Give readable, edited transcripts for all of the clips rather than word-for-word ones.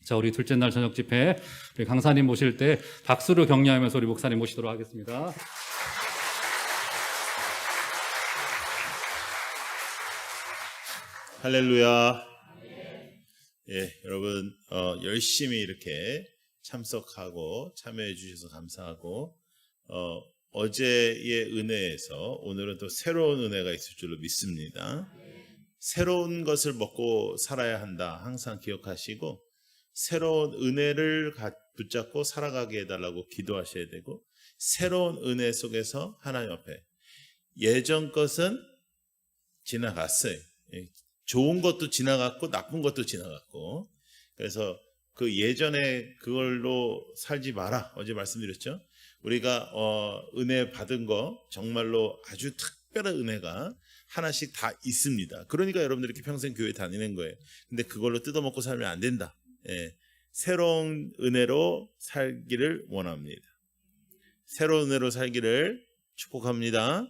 자, 우리 둘째 날 저녁 집회 우리 강사님 모실 때 박수로 격려하면서 우리 목사님 모시도록 하겠습니다. 할렐루야. 예, 여러분 열심히 이렇게 참석하고 참여해 주셔서 감사하고 어제의 은혜에서 오늘은 또 새로운 은혜가 있을 줄로 믿습니다. 새로운 것을 먹고 살아야 한다. 항상 기억하시고 새로운 은혜를 붙잡고 살아가게 해달라고 기도하셔야 되고, 새로운 은혜 속에서 하나님 앞에 예전 것은 지나갔어요. 좋은 것도 지나갔고 나쁜 것도 지나갔고, 그래서 그 예전에 그걸로 살지 마라. 어제 말씀드렸죠. 우리가 은혜 받은 거 정말로 아주 특별한 은혜가 하나씩 다 있습니다. 그러니까 여러분들이 이렇게 평생 교회 다니는 거예요. 근데 그걸로 뜯어먹고 살면 안 된다. 예, 새로운 은혜로 살기를 원합니다. 새로운 은혜로 살기를 축복합니다.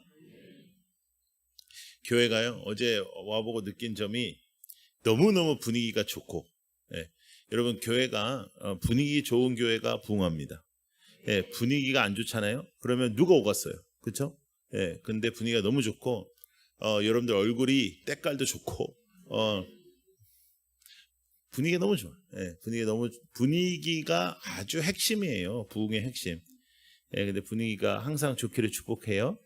교회가요, 어제 와보고 느낀 점이 너무너무 분위기가 좋고, 예, 여러분 교회가 분위기 좋은 교회가 부흥합니다. 예, 분위기가 안 좋잖아요. 그러면 누가 오겠어요? 그렇죠? 예, 근데 분위기가 너무 좋고 여러분들 얼굴이 때깔도 좋고 분위기가 너무 좋아. 예, 분위기가 아주 핵심이에요. 부흥의 핵심. 예, 근데 분위기가 항상 좋기를 축복해요.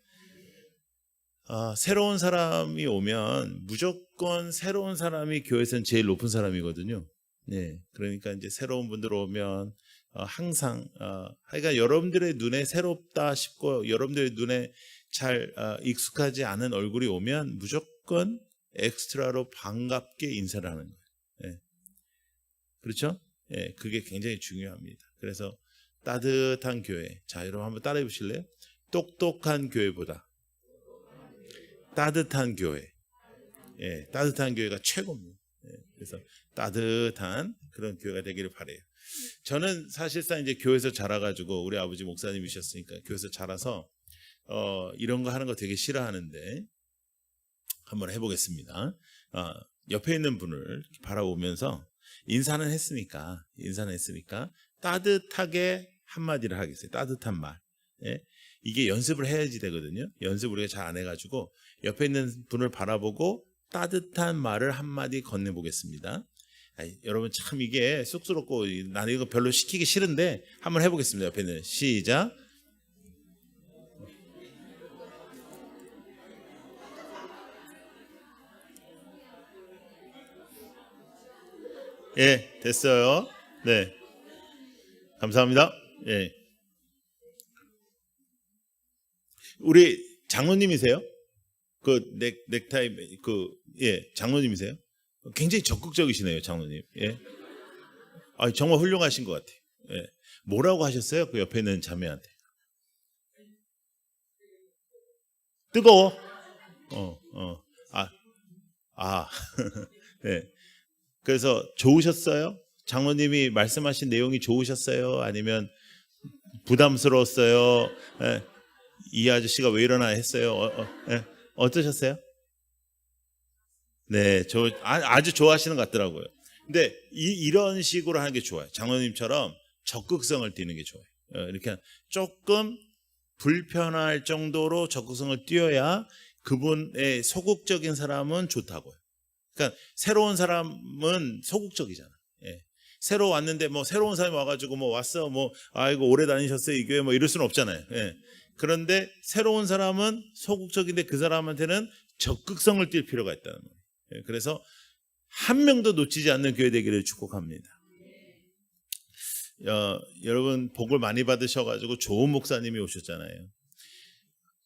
새로운 사람이 오면 무조건 새로운 사람이 교회에서는 제일 높은 사람이거든요. 네, 그러니까 이제 새로운 분들 오면 항상 하여간 여러분들의 눈에 새롭다 싶고 여러분들의 눈에 잘 익숙하지 않은 얼굴이 오면 무조건 엑스트라로 반갑게 인사를 하는 거예요. 네. 그렇죠? 네, 그게 굉장히 중요합니다. 그래서 따뜻한 교회. 자, 여러분 한번 따라해 보실래요? 똑똑한 교회보다 따뜻한 교회. 예, 따뜻한 교회가 최고입니다. 예, 그래서 따뜻한 그런 교회가 되기를 바라요. 저는 사실상 이제 교회에서 자라가지고 우리 아버지 목사님이셨으니까 교회에서 자라서 이런 거 하는 거 되게 싫어하는데 한번 해보겠습니다. 옆에 있는 분을 바라보면서 인사는 했으니까 따뜻하게 한마디를 하겠어요. 따뜻한 말. 예? 이게 연습을 해야지 되거든요. 연습 우리가 잘 안 해가지고 옆에 있는 분을 바라보고 따뜻한 말을 한마디 건네보겠습니다. 여러분 참 이게 쑥스럽고 나는 이거 별로 시키기 싫은데 한번 해보겠습니다. 옆에 있는 시작. 예, 됐어요. 네, 감사합니다. 예, 우리 장로님이세요? 그 넥타이 예, 장로님이세요? 굉장히 적극적이시네요, 장로님. 예, 정말 훌륭하신 것 같아요. 예, 뭐라고 하셨어요? 그 옆에 있는 자매한테. 뜨거워. 예. 그래서 좋으셨어요? 장로님이 말씀하신 내용이 좋으셨어요? 아니면 부담스러웠어요? 예. 이 아저씨가 왜 이러나 했어요? 예. 어떠셨어요? 네, 아주 좋아하시는 것 같더라고요. 근데 이런 식으로 하는 게 좋아요. 장로님처럼 적극성을 띠는 게 좋아요. 이렇게 조금 불편할 정도로 적극성을 띄어야 그분의 소극적인 사람은 좋다고요. 그러니까 새로운 사람은 소극적이잖아. 예. 새로 왔는데 뭐 새로운 사람이 와가지고 뭐 왔어 뭐 아이고 오래 다니셨어요 이 교회 뭐 이럴 수는 없잖아요. 예. 그런데 새로운 사람은 소극적인데 그 사람한테는 적극성을 띌 필요가 있다는 거예요. 예. 그래서 한 명도 놓치지 않는 교회 되기를 축복합니다. 여러분 복을 많이 받으셔가지고 좋은 목사님이 오셨잖아요.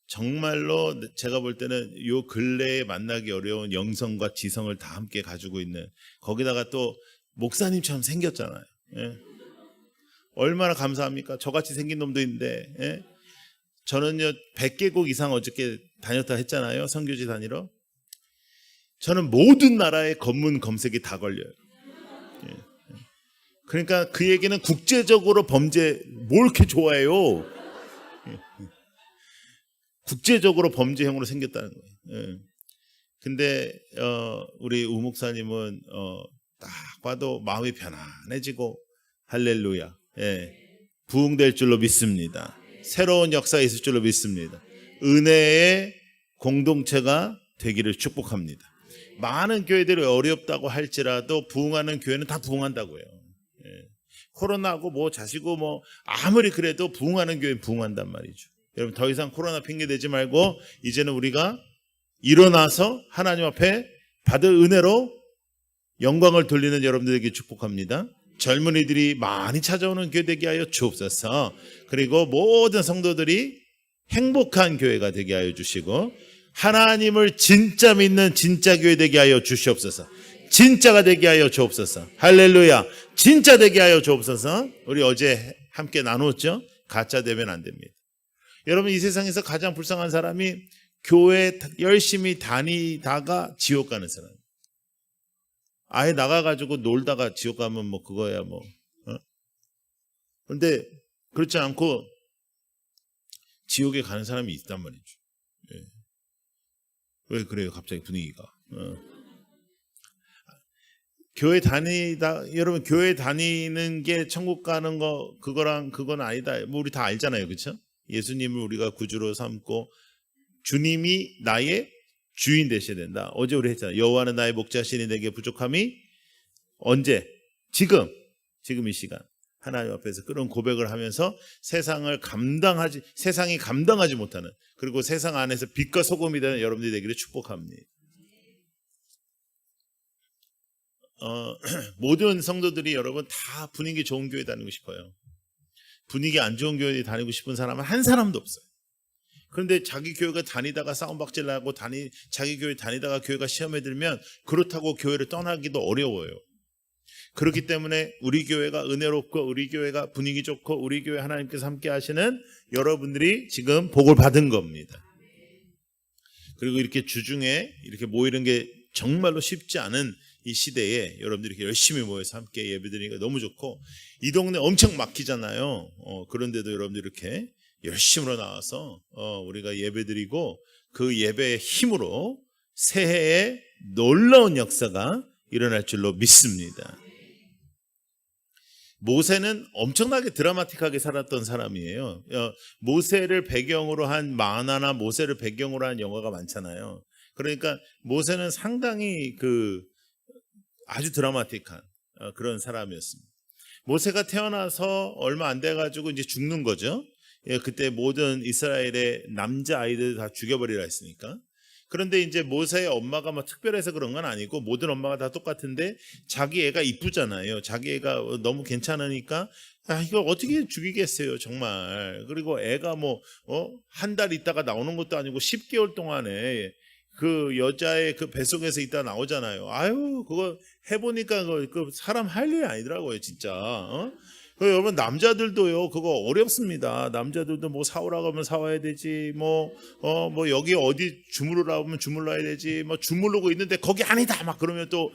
정말로 제가 볼 때는 요 근래에 만나기 어려운 영성과 지성을 다 함께 가지고 있는, 거기다가 또 목사님처럼 생겼잖아요. 예. 얼마나 감사합니까? 저같이 생긴 놈도 있는데. 예. 저는요 100개국 이상 어저께 다녔다 했잖아요. 선교지 다니러. 저는 모든 나라의 검문 검색이 다 걸려요. 예. 그러니까 그 얘기는 국제적으로 범죄 뭘 이렇게 좋아해요. 국제적으로 범죄형으로 생겼다는 거예요. 예. 근데 우리 우 목사님은 딱 봐도 마음이 편안해지고 할렐루야. 예. 부흥될 줄로 믿습니다. 새로운 역사가 있을 줄로 믿습니다. 은혜의 공동체가 되기를 축복합니다. 많은 교회들이 어렵다고 할지라도 부흥하는 교회는 다 부흥한다고요. 예. 코로나고 뭐 자시고 뭐 아무리 그래도 부흥하는 교회는 부흥한단 말이죠. 여러분 더 이상 코로나 핑계 대지 말고 이제는 우리가 일어나서 하나님 앞에 받을 은혜로 영광을 돌리는 여러분들에게 축복합니다. 젊은이들이 많이 찾아오는 교회 되게 하여 주옵소서. 그리고 모든 성도들이 행복한 교회가 되게 하여 주시고 하나님을 진짜 믿는 진짜 교회 되게 하여 주시옵소서. 진짜가 되게 하여 주옵소서. 할렐루야. 진짜 되게 하여 주옵소서. 우리 어제 함께 나눴죠? 가짜 되면 안 됩니다. 여러분 이 세상에서 가장 불쌍한 사람이 교회 열심히 다니다가 지옥 가는 사람. 아예 나가가지고 놀다가 지옥 가면 뭐 그거야 뭐. 그런데 그렇지 않고 지옥에 가는 사람이 있단 말이죠. 예. 왜 그래요? 갑자기 분위기가. 교회 다니다 여러분 교회 다니는 게 천국 가는 거 그건 아니다. 뭐 우리 다 알잖아요, 그렇죠? 예수님을 우리가 구주로 삼고 주님이 나의 주인 되셔야 된다. 어제 우리 했잖아요. 여호와는 나의 목자시니 내게 부족함이 언제? 지금 이 시간 하나님 앞에서 그런 고백을 하면서 세상이 감당하지 못하는 그리고 세상 안에서 빛과 소금이 되는 여러분들이 되기를 축복합니다. 모든 성도들이 여러분 다 분위기 좋은 교회 다니고 싶어요. 분위기 안 좋은 교회 다니고 싶은 사람은 한 사람도 없어요. 그런데 자기 교회가 다니다가 싸움박질 나고 자기 교회 다니다가 교회가 시험에 들면 그렇다고 교회를 떠나기도 어려워요. 그렇기 때문에 우리 교회가 은혜롭고 우리 교회가 분위기 좋고 우리 교회 하나님께서 함께 하시는 여러분들이 지금 복을 받은 겁니다. 그리고 이렇게 주중에 이렇게 모이는 게 정말로 쉽지 않은 이 시대에 여러분들이 이렇게 열심히 모여서 함께 예배드리니까 너무 좋고 이 동네 엄청 막히잖아요. 그런데도 여러분들 이렇게 열심으로 나와서 우리가 예배드리고 그 예배의 힘으로 새해에 놀라운 역사가 일어날 줄로 믿습니다. 모세는 엄청나게 드라마틱하게 살았던 사람이에요. 모세를 배경으로 한 만화나 모세를 배경으로 한 영화가 많잖아요. 그러니까 모세는 상당히 아주 드라마틱한 그런 사람이었습니다. 모세가 태어나서 얼마 안 돼가지고 이제 죽는 거죠. 그때 모든 이스라엘의 남자 아이들 다 죽여버리라 했으니까. 그런데 이제 모세의 엄마가 뭐 특별해서 그런 건 아니고 모든 엄마가 다 똑같은데 자기 애가 이쁘잖아요. 자기 애가 너무 괜찮으니까 이거 어떻게 죽이겠어요, 정말. 그리고 애가 한 달 있다가 나오는 것도 아니고 10개월 동안에 그 여자의 그 뱃속에서 있다 나오잖아요. 아유, 그거 해보니까 그 사람 할 일이 아니더라고요, 진짜. 여러분 남자들도요 그거 어렵습니다. 남자들도 뭐 사오라고 하면 사와야 되지, 뭐 여기 어디 주무르라고 하면 주물러야 되지, 뭐 주무르고 있는데 거기 아니다 막 그러면 또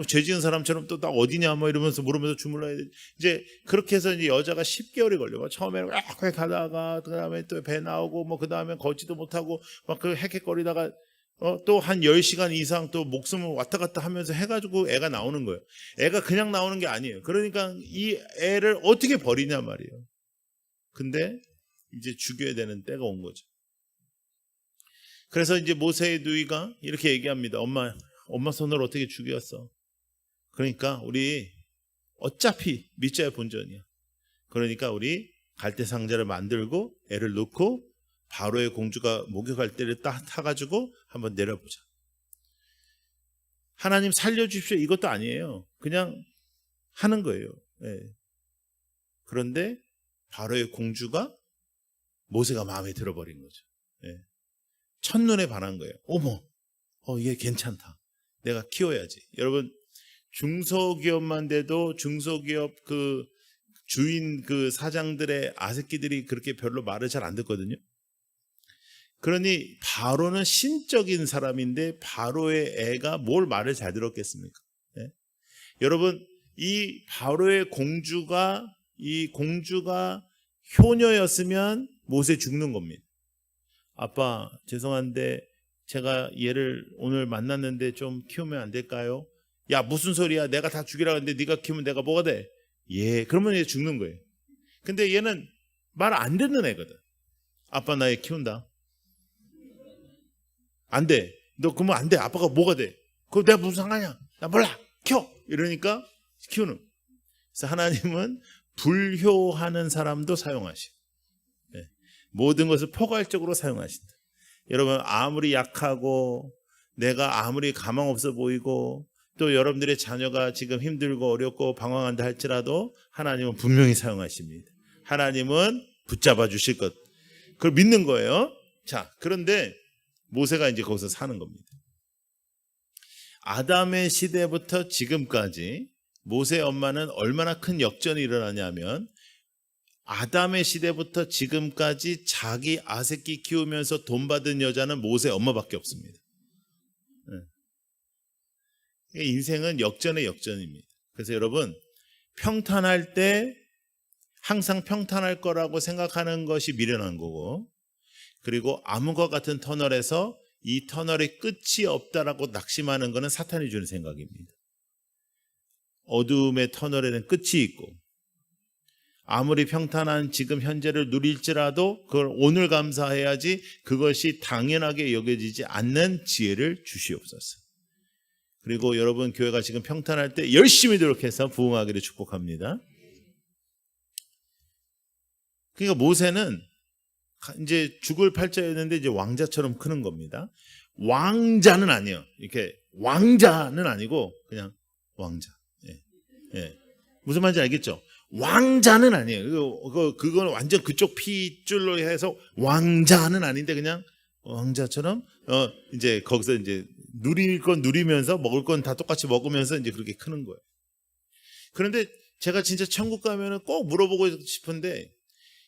죄 지은 사람처럼 또 딱 어디냐 뭐 이러면서 물으면서 주물러야 되지. 이제 그렇게 해서 이제 여자가 10개월이 걸려. 처음에는 막 가다가 그다음에 또 배 나오고 뭐 그다음에 걷지도 못하고 막 그 헥헥거리다가 또 한 10시간 이상 또 목숨을 왔다 갔다 하면서 해가지고 애가 나오는 거예요. 애가 그냥 나오는 게 아니에요. 그러니까 이 애를 어떻게 버리냐 말이에요. 근데 이제 죽여야 되는 때가 온 거죠. 그래서 이제 모세의 누이가 이렇게 얘기합니다. 엄마 손으로 어떻게 죽였어? 그러니까 우리 어차피 밑자야 본전이야. 그러니까 우리 갈대 상자를 만들고 애를 넣고 바로의 공주가 목욕할 때를 딱 타가지고 한번 내려보자. 하나님 살려주십시오 이것도 아니에요. 그냥 하는 거예요. 네. 그런데 바로의 공주가 모세가 마음에 들어버린 거죠. 네. 첫눈에 반한 거예요. 어머, 얘 괜찮다. 내가 키워야지. 여러분 중소기업만 돼도 중소기업 그 주인 그 사장들의 아새끼들이 그렇게 별로 말을 잘 안 듣거든요. 그러니 바로는 신적인 사람인데 바로의 애가 뭘 말을 잘 들었겠습니까? 네? 여러분 이 바로의 공주가 효녀였으면 모세 죽는 겁니다. 아빠 죄송한데 제가 얘를 오늘 만났는데 좀 키우면 안 될까요? 야 무슨 소리야, 내가 다 죽이라고 했는데 네가 키우면 내가 뭐가 돼? 예, 그러면 얘 죽는 거예요. 근데 얘는 말 안 듣는 애거든. 아빠 나 얘 키운다. 안 돼. 너 그러면 안 돼. 아빠가 뭐가 돼? 그럼 내가 무슨 상관이야? 나 몰라. 키워. 이러니까 키우는. 그래서 하나님은 불효하는 사람도 사용하시고, 네. 모든 것을 포괄적으로 사용하신다. 여러분 아무리 약하고 내가 아무리 가망 없어 보이고 또 여러분들의 자녀가 지금 힘들고 어렵고 방황한다 할지라도 하나님은 분명히 사용하십니다. 하나님은 붙잡아 주실 것, 그걸 믿는 거예요. 자, 그런데 모세가 이제 거기서 사는 겁니다. 아담의 시대부터 지금까지 모세의 엄마는 얼마나 큰 역전이 일어나냐면, 아담의 시대부터 지금까지 자기 아새끼 키우면서 돈 받은 여자는 모세 엄마밖에 없습니다. 인생은 역전의 역전입니다. 그래서 여러분 평탄할 때 항상 평탄할 거라고 생각하는 것이 미련한 거고, 그리고 암흑과 같은 터널에서 이 터널의 끝이 없다라고 낙심하는 것은 사탄이 주는 생각입니다. 어두움의 터널에는 끝이 있고, 아무리 평탄한 지금 현재를 누릴지라도 그걸 오늘 감사해야지 그것이 당연하게 여겨지지 않는 지혜를 주시옵소서. 그리고 여러분 교회가 지금 평탄할 때 열심히 노력해서 부흥하기를 축복합니다. 그러니까 모세는 이제 죽을 팔자였는데 이제 왕자처럼 크는 겁니다. 왕자는 아니에요. 이렇게 왕자는 아니고 그냥 왕자. 예. 예. 무슨 말인지 알겠죠? 왕자는 아니에요. 그건 완전 그쪽 핏줄로 해서 왕자는 아닌데 그냥 왕자처럼 이제 거기서 이제 누릴 건 누리면서 먹을 건 다 똑같이 먹으면서 이제 그렇게 크는 거예요. 그런데 제가 진짜 천국 가면은 꼭 물어보고 싶은데,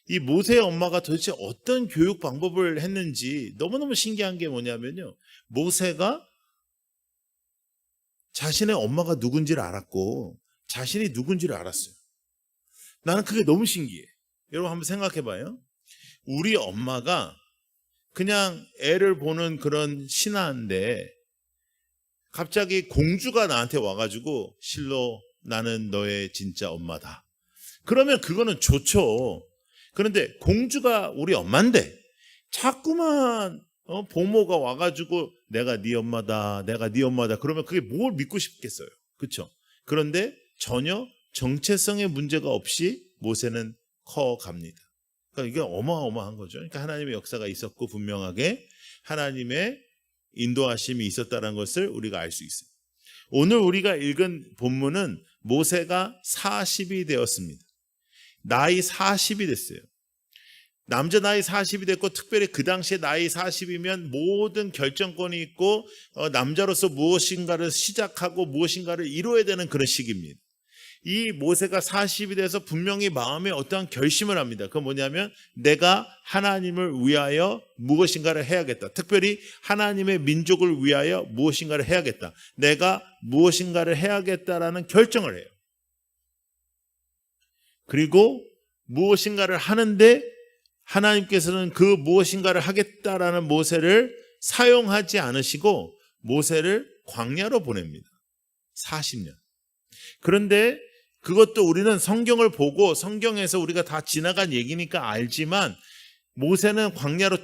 이 모세의 엄마가 도대체 어떤 교육 방법을 했는지 너무너무 신기한 게 뭐냐면요, 모세가 자신의 엄마가 누군지를 알았고 자신이 누군지를 알았어요. 나는 그게 너무 신기해. 여러분 한번 생각해 봐요. 우리 엄마가 그냥 애를 보는 그런 신하인데 갑자기 공주가 나한테 와가지고 실로 나는 너의 진짜 엄마다. 그러면 그거는 좋죠. 그런데 공주가 우리 엄마인데 자꾸만 보모가 와가지고 내가 네 엄마다, 내가 네 엄마다, 그러면 그게 뭘 믿고 싶겠어요. 그렇죠? 그런데 전혀 정체성의 문제가 없이 모세는 커갑니다. 그러니까 이게 어마어마한 거죠. 그러니까 하나님의 역사가 있었고 분명하게 하나님의 인도하심이 있었다는 것을 우리가 알 수 있어요. 오늘 우리가 읽은 본문은 모세가 40이 되었습니다. 나이 40이 됐어요. 남자 나이 40이 됐고, 특별히 그 당시에 나이 40이면 모든 결정권이 있고 남자로서 무엇인가를 시작하고 무엇인가를 이루어야 되는 그런 시기입니다. 이 모세가 40이 돼서 분명히 마음에 어떠한 결심을 합니다. 그건 뭐냐면 내가 하나님을 위하여 무엇인가를 해야겠다. 특별히 하나님의 민족을 위하여 무엇인가를 해야겠다. 내가 무엇인가를 해야겠다라는 결정을 해요. 그리고 무엇인가를 하는데 하나님께서는 그 무엇인가를 하겠다라는 모세를 사용하지 않으시고 모세를 광야로 보냅니다. 40년. 그런데 그것도 우리는 성경을 보고 성경에서 우리가 다 지나간 얘기니까 알지만, 모세는 광야로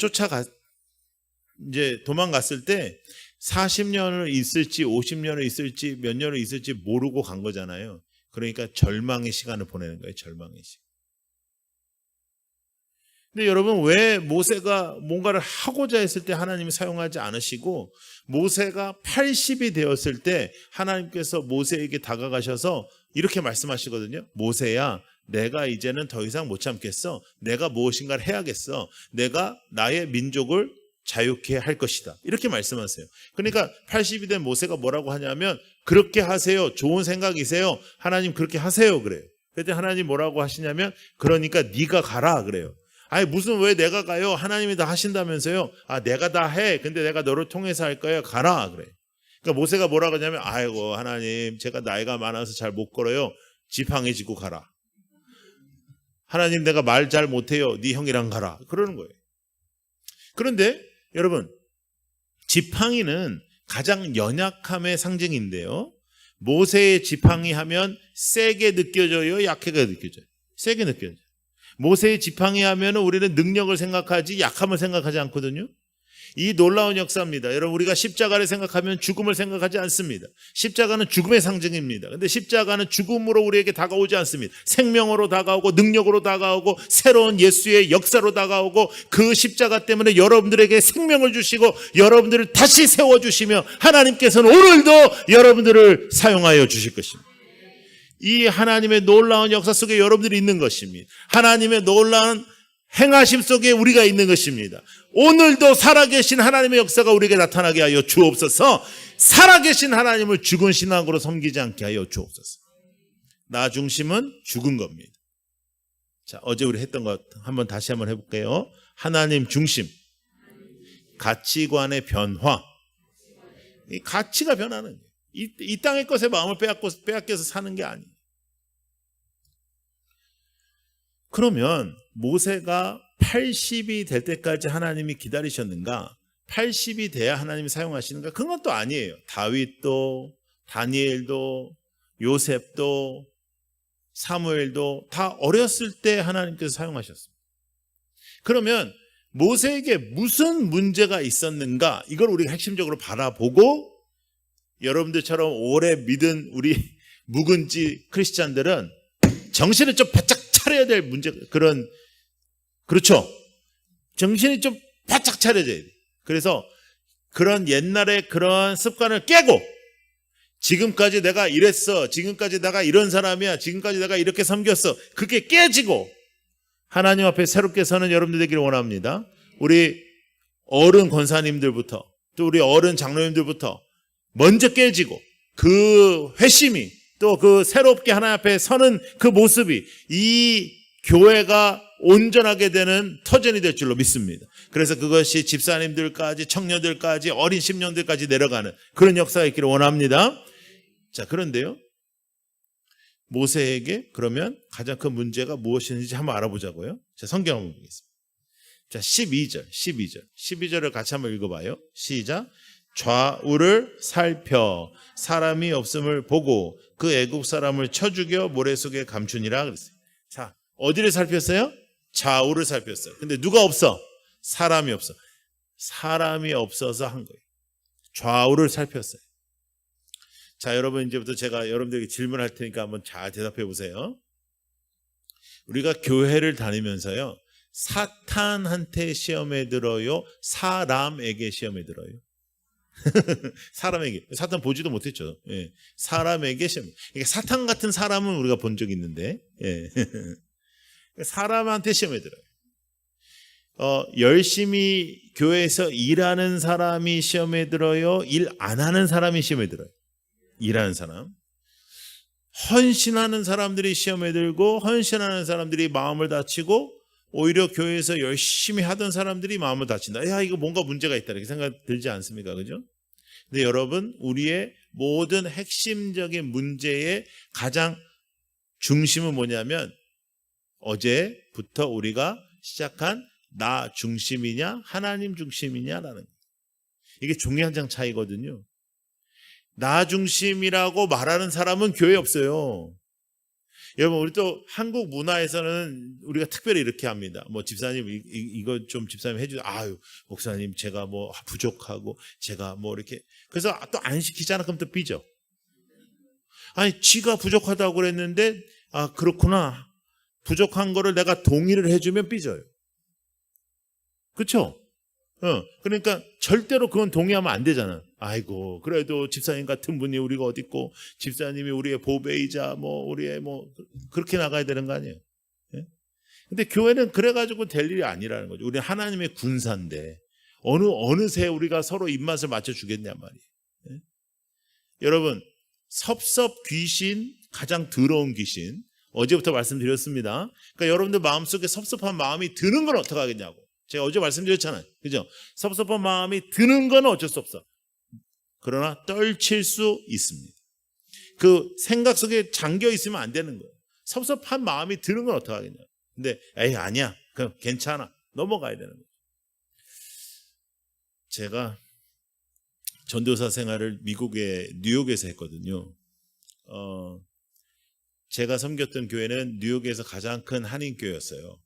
이제 도망갔을 때 40년을 있을지 50년을 있을지 몇 년을 있을지 모르고 간 거잖아요. 그러니까 절망의 시간을 보내는 거예요. 절망의 시간. 근데 여러분, 왜 모세가 뭔가를 하고자 했을 때 하나님이 사용하지 않으시고 모세가 80이 되었을 때 하나님께서 모세에게 다가가셔서 이렇게 말씀하시거든요. 모세야, 내가 이제는 더 이상 못 참겠어. 내가 무엇인가를 해야겠어. 내가 나의 민족을 자유케 할 것이다. 이렇게 말씀하세요. 그러니까 80이 된 모세가 뭐라고 하냐면, 그렇게 하세요. 좋은 생각이세요. 하나님 그렇게 하세요. 그래요. 그때 하나님 뭐라고 하시냐면, 그러니까 네가 가라. 그래요. 아니 무슨 왜 내가 가요? 하나님이 다 하신다면서요. 아, 내가 다 해. 근데 내가 너를 통해서 할 거예요. 가라. 그래. 그러니까 모세가 뭐라고 하냐면, 아이고 하나님, 제가 나이가 많아서 잘 못 걸어요. 지팡이 짚고 가라. 하나님, 내가 말 잘 못해요. 네 형이랑 가라. 그러는 거예요. 그런데 여러분, 지팡이는 가장 연약함의 상징인데요, 모세의 지팡이 하면 세게 느껴져요? 약하게 느껴져요? 세게 느껴져요. 모세의 지팡이 하면 우리는 능력을 생각하지 약함을 생각하지 않거든요. 이 놀라운 역사입니다. 여러분, 우리가 십자가를 생각하면 죽음을 생각하지 않습니다. 십자가는 죽음의 상징입니다. 근데 십자가는 죽음으로 우리에게 다가오지 않습니다. 생명으로 다가오고 능력으로 다가오고 새로운 예수의 역사로 다가오고 그 십자가 때문에 여러분들에게 생명을 주시고 여러분들을 다시 세워주시며 하나님께서는 오늘도 여러분들을 사용하여 주실 것입니다. 이 하나님의 놀라운 역사 속에 여러분들이 있는 것입니다. 하나님의 놀라운 행하심 속에 우리가 있는 것입니다. 오늘도 살아계신 하나님의 역사가 우리에게 나타나게 하여 주옵소서. 살아계신 하나님을 죽은 신앙으로 섬기지 않게 하여 주옵소서. 나 중심은 죽은 겁니다. 자, 어제 우리 했던 것 한번 다시 한번 해볼게요. 하나님 중심, 가치관의 변화. 이 가치가 변하는 거예요. 이 땅의 것에 마음을 빼앗겨서 사는 게 아니에요. 그러면 모세가 80이 될 때까지 하나님이 기다리셨는가? 80이 돼야 하나님이 사용하시는가? 그건 또 아니에요. 다윗도, 다니엘도, 요셉도, 사무엘도 다 어렸을 때 하나님께서 사용하셨습니다. 그러면 모세에게 무슨 문제가 있었는가? 이걸 우리가 핵심적으로 바라보고 여러분들처럼 오래 믿은 우리 묵은지 크리스찬들은 정신을 좀 바짝 차려야 될 문제, 그렇죠. 정신이 좀 바짝 차려져야 돼. 그래서 그런 옛날의 그런 습관을 깨고 지금까지 내가 이랬어. 지금까지 내가 이런 사람이야. 지금까지 내가 이렇게 섬겼어. 그게 깨지고 하나님 앞에 새롭게 서는 여러분들 되기를 원합니다. 우리 어른 권사님들부터 또 우리 어른 장로님들부터 먼저 깨지고 그 회심이 또 그 새롭게 하나님 앞에 서는 그 모습이 이 교회가 온전하게 되는 터전이 될 줄로 믿습니다. 그래서 그것이 집사님들까지 청년들까지 어린 심령들까지 내려가는 그런 역사가 있기를 원합니다. 자, 그런데요, 모세에게 그러면 가장 큰 문제가 무엇인지 한번 알아보자고요. 자, 성경 한번 보겠습니다. 자, 12절을 같이 한번 읽어봐요. 시작. 좌우를 살펴 사람이 없음을 보고 그 애국 사람을 쳐 죽여 모래 속에 감추니라 그랬어요. 자, 어디를 살폈어요? 좌우를 살폈어요. 근데 누가 없어? 사람이 없어. 사람이 없어서 한 거예요. 좌우를 살폈어요. 자, 여러분, 이제부터 제가 여러분들에게 질문할 테니까 한번 잘 대답해 보세요. 우리가 교회를 다니면서요, 사탄한테 시험에 들어요? 사람에게 시험에 들어요? 사람에게. 사탄 보지도 못했죠. 예. 사람에게 시험. 그러니까 사탄 같은 사람은 우리가 본 적이 있는데, 예. 사람한테 시험에 들어요. 열심히 교회에서 일하는 사람이 시험에 들어요? 일 안 하는 사람이 시험에 들어요? 일하는 사람. 헌신하는 사람들이 시험에 들고 헌신하는 사람들이 마음을 다치고 오히려 교회에서 열심히 하던 사람들이 마음을 다친다. 야, 이거 뭔가 문제가 있다. 이렇게 생각 들지 않습니까? 그죠? 근데 여러분, 우리의 모든 핵심적인 문제의 가장 중심은 뭐냐면 어제부터 우리가 시작한 나 중심이냐 하나님 중심이냐라는 거예요. 이게 종이 한 장 차이거든요. 나 중심이라고 말하는 사람은 교회에 없어요. 여러분, 우리 또 한국 문화에서는 우리가 특별히 이렇게 합니다. 뭐 집사님 이거 좀 집사님 해주세요. 아유, 목사님 제가 뭐 부족하고 제가 뭐 이렇게 그래서 또 안 시키잖아. 그럼 또 삐져. 아니, 지가 부족하다고 그랬는데 아, 그렇구나. 부족한 거를 내가 동의를 해주면 삐져요. 그렇죠? 그러니까 절대로 그건 동의하면 안 되잖아. 아이고, 그래도 집사님 같은 분이 우리가 어디 있고 집사님이 우리의 보배이자 뭐 우리의 뭐 그렇게 나가야 되는 거 아니에요? 예? 근데 교회는 그래가지고 될 일이 아니라는 거죠. 우리는 하나님의 군사인데 어느새 우리가 서로 입맛을 맞춰주겠냔 말이에요. 예? 여러분, 섭섭 귀신, 가장 더러운 귀신, 어제부터 말씀드렸습니다. 그러니까 여러분들 마음속에 섭섭한 마음이 드는 건 어떻게 하겠냐고. 제가 어제 말씀드렸잖아요. 그죠? 섭섭한 마음이 드는 건 어쩔 수 없어. 그러나 떨칠 수 있습니다. 그 생각 속에 잠겨 있으면 안 되는 거예요. 섭섭한 마음이 드는 건 어떻게 하겠냐. 근데 에이, 아니야. 그럼 괜찮아. 넘어가야 되는 거예요. 제가 전도사 생활을 미국의 뉴욕에서 했거든요. 제가 섬겼던 교회는 뉴욕에서 가장 큰 한인교회였어요.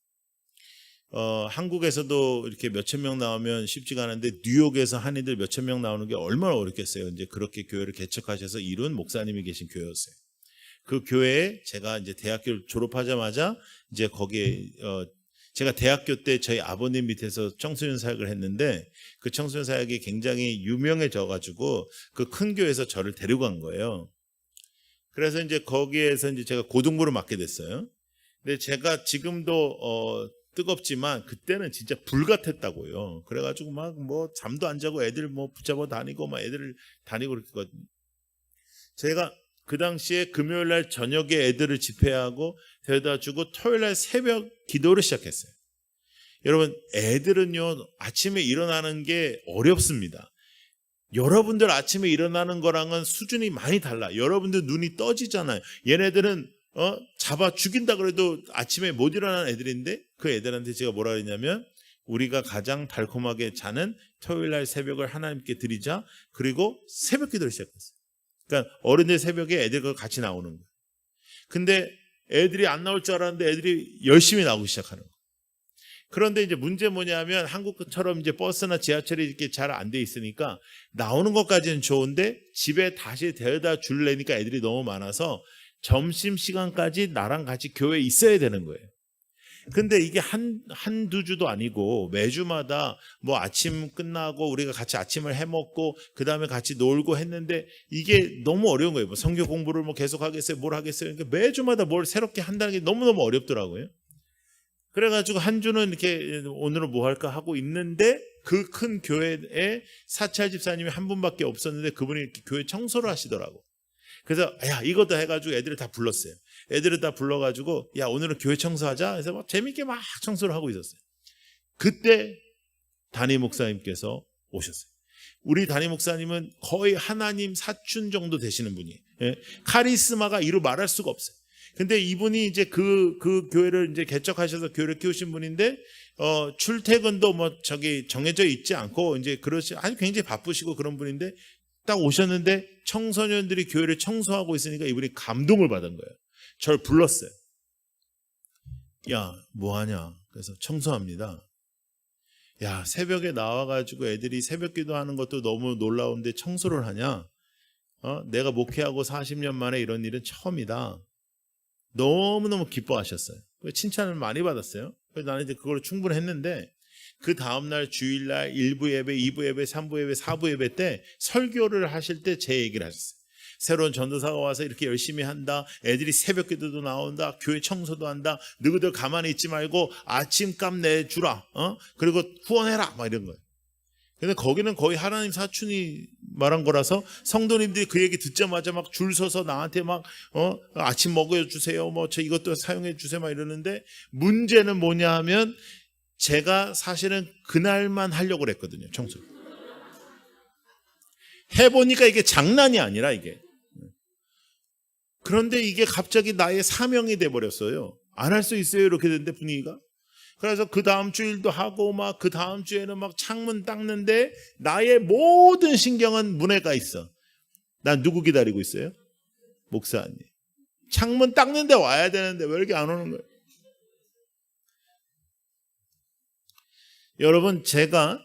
한국에서도 이렇게 몇천 명 나오면 쉽지가 않은데 뉴욕에서 한인들 몇천 명 나오는 게 얼마나 어렵겠어요. 이제 그렇게 교회를 개척하셔서 이룬 목사님이 계신 교회였어요. 그 교회에 제가 이제 대학교를 졸업하자마자 이제 거기에 제가 대학교 때 저희 아버님 밑에서 청소년 사역을 했는데 그 청소년 사역이 굉장히 유명해져 가지고 그 큰 교회에서 저를 데려간 거예요. 그래서 이제 거기에서 이제 제가 고등부를 맡게 됐어요. 근데 제가 지금도 뜨겁지만 그때는 진짜 불같았다고요. 그래가지고 막 뭐 잠도 안 자고 애들 뭐 붙잡아 다니고 막 애들 다니고 그랬거든요. 제가 그 당시에 금요일날 저녁에 애들을 집회하고 데려다주고 토요일날 새벽 기도를 시작했어요. 여러분 애들은요 아침에 일어나는 게 어렵습니다. 여러분들 아침에 일어나는 거랑은 수준이 많이 달라. 여러분들 눈이 떠지잖아요. 얘네들은 잡아 죽인다 그래도 아침에 못 일어나는 애들인데 그 애들한테 제가 뭐라 그랬냐면 우리가 가장 달콤하게 자는 토요일날 새벽을 하나님께 드리자. 그리고 새벽 기도를 시작했어요. 그러니까 어른들 새벽에 애들과 같이 나오는 거예요. 근데 애들이 안 나올 줄 알았는데 애들이 열심히 나오기 시작하는 거예요. 그런데 이제 문제 뭐냐면 한국처럼 이제 버스나 지하철이 이렇게 잘 안 돼 있으니까 나오는 것까지는 좋은데 집에 다시 데려다 줄래니까 애들이 너무 많아서 점심시간까지 나랑 같이 교회에 있어야 되는 거예요. 근데 이게 한두 주도 아니고 매주마다 뭐 아침 끝나고 우리가 같이 아침을 해 먹고 그 다음에 같이 놀고 했는데 이게 너무 어려운 거예요. 뭐 성경 공부를 뭐 계속 하겠어요? 뭘 하겠어요? 그러니까 매주마다 뭘 새롭게 한다는 게 너무너무 어렵더라고요. 그래가지고 한 주는 이렇게 오늘은 뭐 할까 하고 있는데 그 큰 교회에 사찰 집사님이 한 분밖에 없었는데 그분이 이렇게 교회 청소를 하시더라고. 그래서 야 이것도 해가지고 애들을 다 불렀어요. 애들을 다 불러가지고 야 오늘은 교회 청소하자. 그래서 막 재밌게 막 청소를 하고 있었어요. 그때 담임 목사님께서 오셨어요. 우리 담임 목사님은 거의 하나님 사춘 정도 되시는 분이에요. 카리스마가 이루 말할 수가 없어요. 근데 이분이 이제 그 교회를 이제 개척하셔서 교회를 키우신 분인데 출퇴근도 뭐 정해져 있지 않고 이제 그러시 아주 굉장히 바쁘시고 그런 분인데 딱 오셨는데 청소년들이 교회를 청소하고 있으니까 이분이 감동을 받은 거예요. 저를 불렀어요. 야, 뭐 하냐? 그래서 청소합니다. 야, 새벽에 나와가지고 애들이 새벽 기도하는 것도 너무 놀라운데 청소를 하냐? 내가 목회하고 40년 만에 이런 일은 처음이다. 너무너무 기뻐하셨어요. 칭찬을 많이 받았어요. 그래서 나는 이제 그걸로 충분했는데 그 다음날 주일날 1부 예배, 2부 예배, 3부 예배, 4부 예배 때 설교를 하실 때 제 얘기를 하셨어요. 새로운 전도사가 와서 이렇게 열심히 한다. 애들이 새벽 기도도 나온다. 교회 청소도 한다. 너희들 가만히 있지 말고 아침값 내주라. 그리고 후원해라. 막 이런 거예요. 근데 거기는 거의 하나님 사춘이 말한 거라서 성도님들이 그 얘기 듣자마자 막 줄 서서 나한테 막 아침 먹여주세요. 뭐 저 이것도 사용해 주세요. 막 이러는데 문제는 뭐냐 하면 제가 사실은 그날만 하려고 그랬거든요. 청소. 해보니까 이게 장난이 아니라 이게. 그런데 이게 갑자기 나의 사명이 돼버렸어요. 안 할 수 있어요. 이렇게 됐는데 분위기가. 그래서 그 다음 주일도 하고 막 그 다음 주에는 막 창문 닦는데 나의 모든 신경은 문에 가 있어. 난 누구 기다리고 있어요? 목사님. 창문 닦는데 와야 되는데 왜 이렇게 안 오는 거예요? 여러분 제가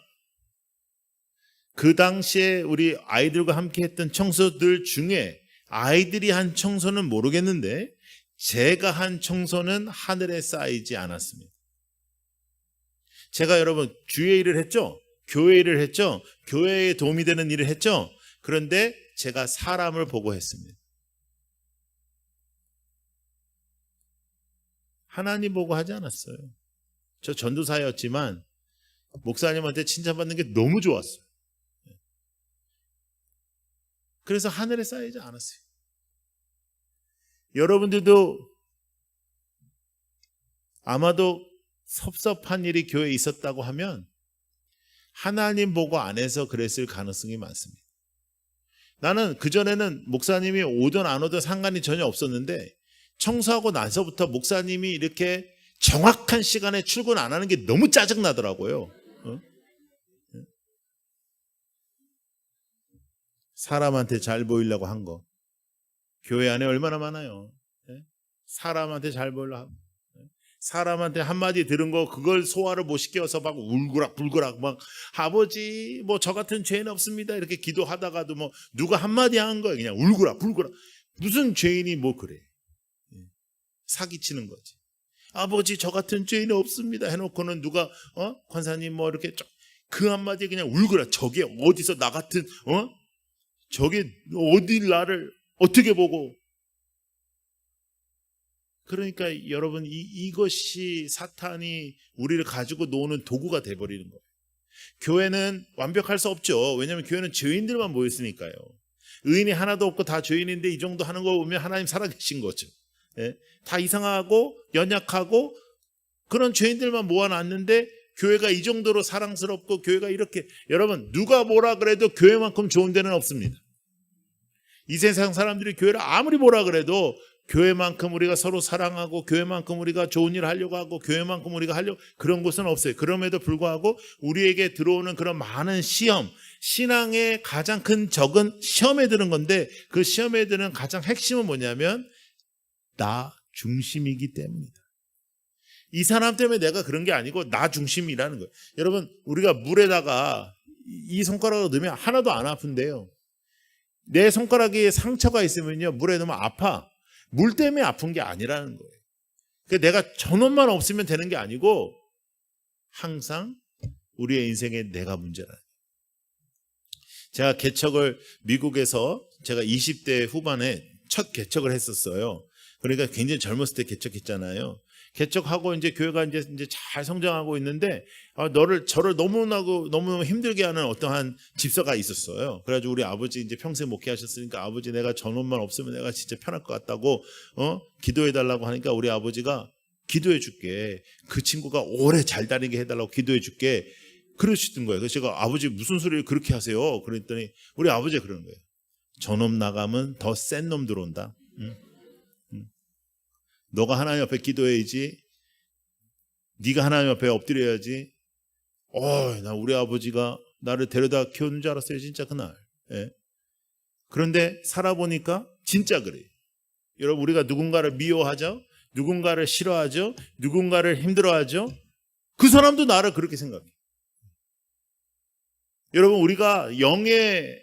그 당시에 우리 아이들과 함께 했던 청소들 중에 아이들이 한 청소는 모르겠는데 제가 한 청소는 하늘에 쌓이지 않았습니다. 제가 여러분 주의 일을 했죠. 교회 일을 했죠. 교회에 도움이 되는 일을 했죠. 그런데 제가 사람을 보고 했습니다. 하나님 보고 하지 않았어요. 저 전도사였지만 목사님한테 칭찬받는 게 너무 좋았어요. 그래서 하늘에 쌓이지 않았어요. 여러분들도 아마도 섭섭한 일이 교회에 있었다고 하면 하나님 보고 안 해서 그랬을 가능성이 많습니다. 나는 그전에는 목사님이 오든 안 오든 상관이 전혀 없었는데 청소하고 나서부터 목사님이 이렇게 정확한 시간에 출근 안 하는 게 너무 짜증나더라고요. 사람한테 잘 보이려고 한 거. 교회 안에 얼마나 많아요. 사람한테 잘 보이려 하고, 사람한테 한마디 들은 거 그걸 소화를 못 시켜서 막 울고락불고락 막 아버지 뭐 저 같은 죄는 없습니다 이렇게 기도하다가도 뭐 누가 한마디 한 거예요. 그냥 울고락불고락. 무슨 죄인이 뭐 그래. 사기치는 거지. 아버지 저 같은 죄인은 없습니다 해놓고는 누가 권사님 뭐 이렇게 그 한마디에 그냥 울고락. 저게 어디서 나 같은 저게 어디 나를 어떻게 보고. 그러니까 여러분 이것이 사탄이 우리를 가지고 노는 도구가 돼버리는 거예요. 교회는 완벽할 수 없죠. 왜냐하면 교회는 죄인들만 모였으니까요. 의인이 하나도 없고 다 죄인인데 이 정도 하는 거 보면 하나님 살아계신 거죠. 다 이상하고 연약하고 그런 죄인들만 모아놨는데 교회가 이 정도로 사랑스럽고 교회가 이렇게, 여러분 누가 뭐라 그래도 교회만큼 좋은 데는 없습니다. 이 세상 사람들이 교회를 아무리 뭐라 그래도 교회만큼 우리가 서로 사랑하고 교회만큼 우리가 좋은 일 하려고 하고 교회만큼 우리가 하려고 그런 곳은 없어요. 그럼에도 불구하고 우리에게 들어오는 그런 많은 시험, 신앙의 가장 큰 적은 시험에 드는 건데 그 시험에 드는 가장 핵심은 뭐냐면 나 중심이기 때문이다. 이 사람 때문에 내가 그런 게 아니고 나 중심이라는 거예요. 여러분 우리가 물에다가 이 손가락을 넣으면 하나도 안 아픈데요. 내 손가락에 상처가 있으면요 물에 넣으면 아파. 물 때문에 아픈 게 아니라는 거예요. 그러니까 내가 전원만 없으면 되는 게 아니고 항상 우리의 인생에 내가 문제라는 거예요. 제가 개척을 미국에서 제가 20대 후반에 첫 개척을 했었어요. 그러니까 굉장히 젊었을 때 개척했잖아요. 개척하고 이제 교회가 이제 잘 성장하고 있는데 저를 너무너무 힘들게 하는 어떠한 집사가 있었어요. 그래가지고 우리 아버지 이제 평생 목회하셨으니까 아버지 내가 전원만 없으면 내가 진짜 편할 것 같다고 기도해달라고 하니까 우리 아버지가 기도해줄게. 그 친구가 오래 잘 다니게 해달라고 기도해줄게. 그러시던 거예요. 그래서 제가 아버지 무슨 소리를 그렇게 하세요? 그랬더니 우리 아버지가 그러는 거예요. 저놈 나가면 더 센 놈 들어온다. 너가 하나님 앞에 기도해야지. 네가 하나님 앞에 엎드려야지. 나 우리 아버지가 나를 데려다 키우는 줄 알았어요. 진짜 그날. 그런데 살아보니까 진짜 그래요. 여러분 우리가 누군가를 미워하죠. 누군가를 싫어하죠. 누군가를 힘들어하죠. 그 사람도 나를 그렇게 생각해요. 여러분 우리가 영의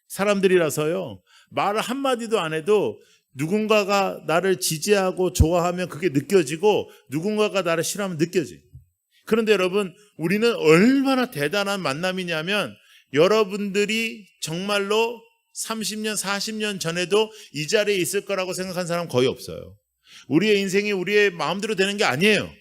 사람들이라서요. 말을 한마디도 안 해도 누군가가 나를 지지하고 좋아하면 그게 느껴지고 누군가가 나를 싫어하면 느껴져요. 그런데 여러분 우리는 얼마나 대단한 만남이냐면 여러분들이 정말로 30년 40년 전에도 이 자리에 있을 거라고 생각한 사람 거의 없어요. 우리의 인생이 우리의 마음대로 되는 게 아니에요.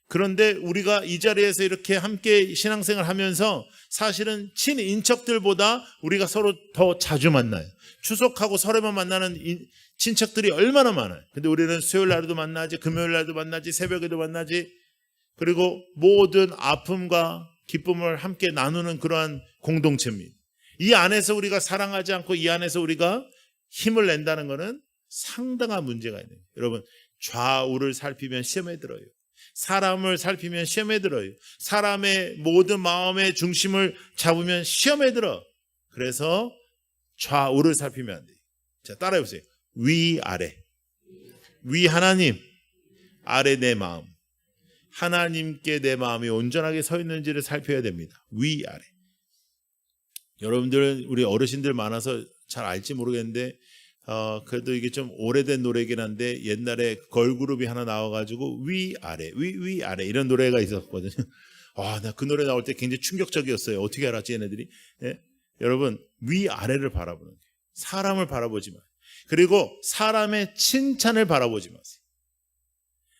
그런데 우리가 이 자리에서 이렇게 함께 신앙생활 하면서 사실은 친인척들보다 우리가 서로 더 자주 만나요. 추석하고 설에만 만나는 친척들이 얼마나 많아요. 근데 우리는 수요일 날도 만나지, 금요일 날도 만나지, 새벽에도 만나지. 그리고 모든 아픔과 기쁨을 함께 나누는 그러한 공동체입니다. 이 안에서 우리가 사랑하지 않고 이 안에서 우리가 힘을 낸다는 것은 상당한 문제가 있네요. 여러분 좌우를 살피면 시험에 들어요. 사람을 살피면 시험에 들어요. 사람의 모든 마음의 중심을 잡으면 시험에 들어. 그래서 좌우를 살피면 안 돼요. 자, 따라해보세요. 위아래. 위 하나님, 아래 내 마음. 하나님께 내 마음이 온전하게 서 있는지를 살펴야 됩니다. 위아래. 여러분들 우리 어르신들 많아서 잘 알지 모르겠는데 그래도 이게 좀 오래된 노래긴 한데 옛날에 걸그룹이 하나 나와가지고 위아래 위아래 이런 노래가 있었거든요. 나 그 노래 나올 때 굉장히 충격적이었어요. 어떻게 알았지 얘네들이? 여러분 위아래를 바라보는 거예요. 사람을 바라보지 마세요. 그리고 사람의 칭찬을 바라보지 마세요.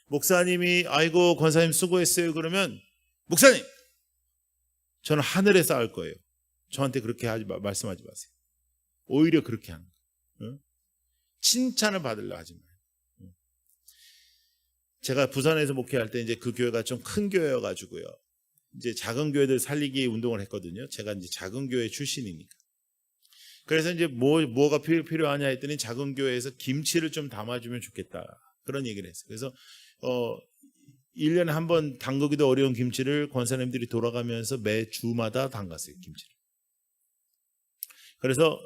목사님이 아이고 권사님 수고했어요 그러면 목사님 저는 하늘에 쌓을 거예요. 저한테 그렇게 말씀하지 마세요. 오히려 그렇게 하는 거예요. 칭찬을 받으려 하지 마요. 제가 부산에서 목회할 때 이제 그 교회가 좀 큰 교회여가지고요. 이제 작은 교회들 살리기 운동을 했거든요. 제가 이제 작은 교회 출신이니까. 그래서 이제 뭐가 필요하냐 했더니 작은 교회에서 김치를 좀 담아주면 좋겠다. 그런 얘기를 했어요. 그래서 1년에 한 번 담그기도 어려운 김치를 권사님들이 돌아가면서 매 주마다 담갔어요. 김치를. 그래서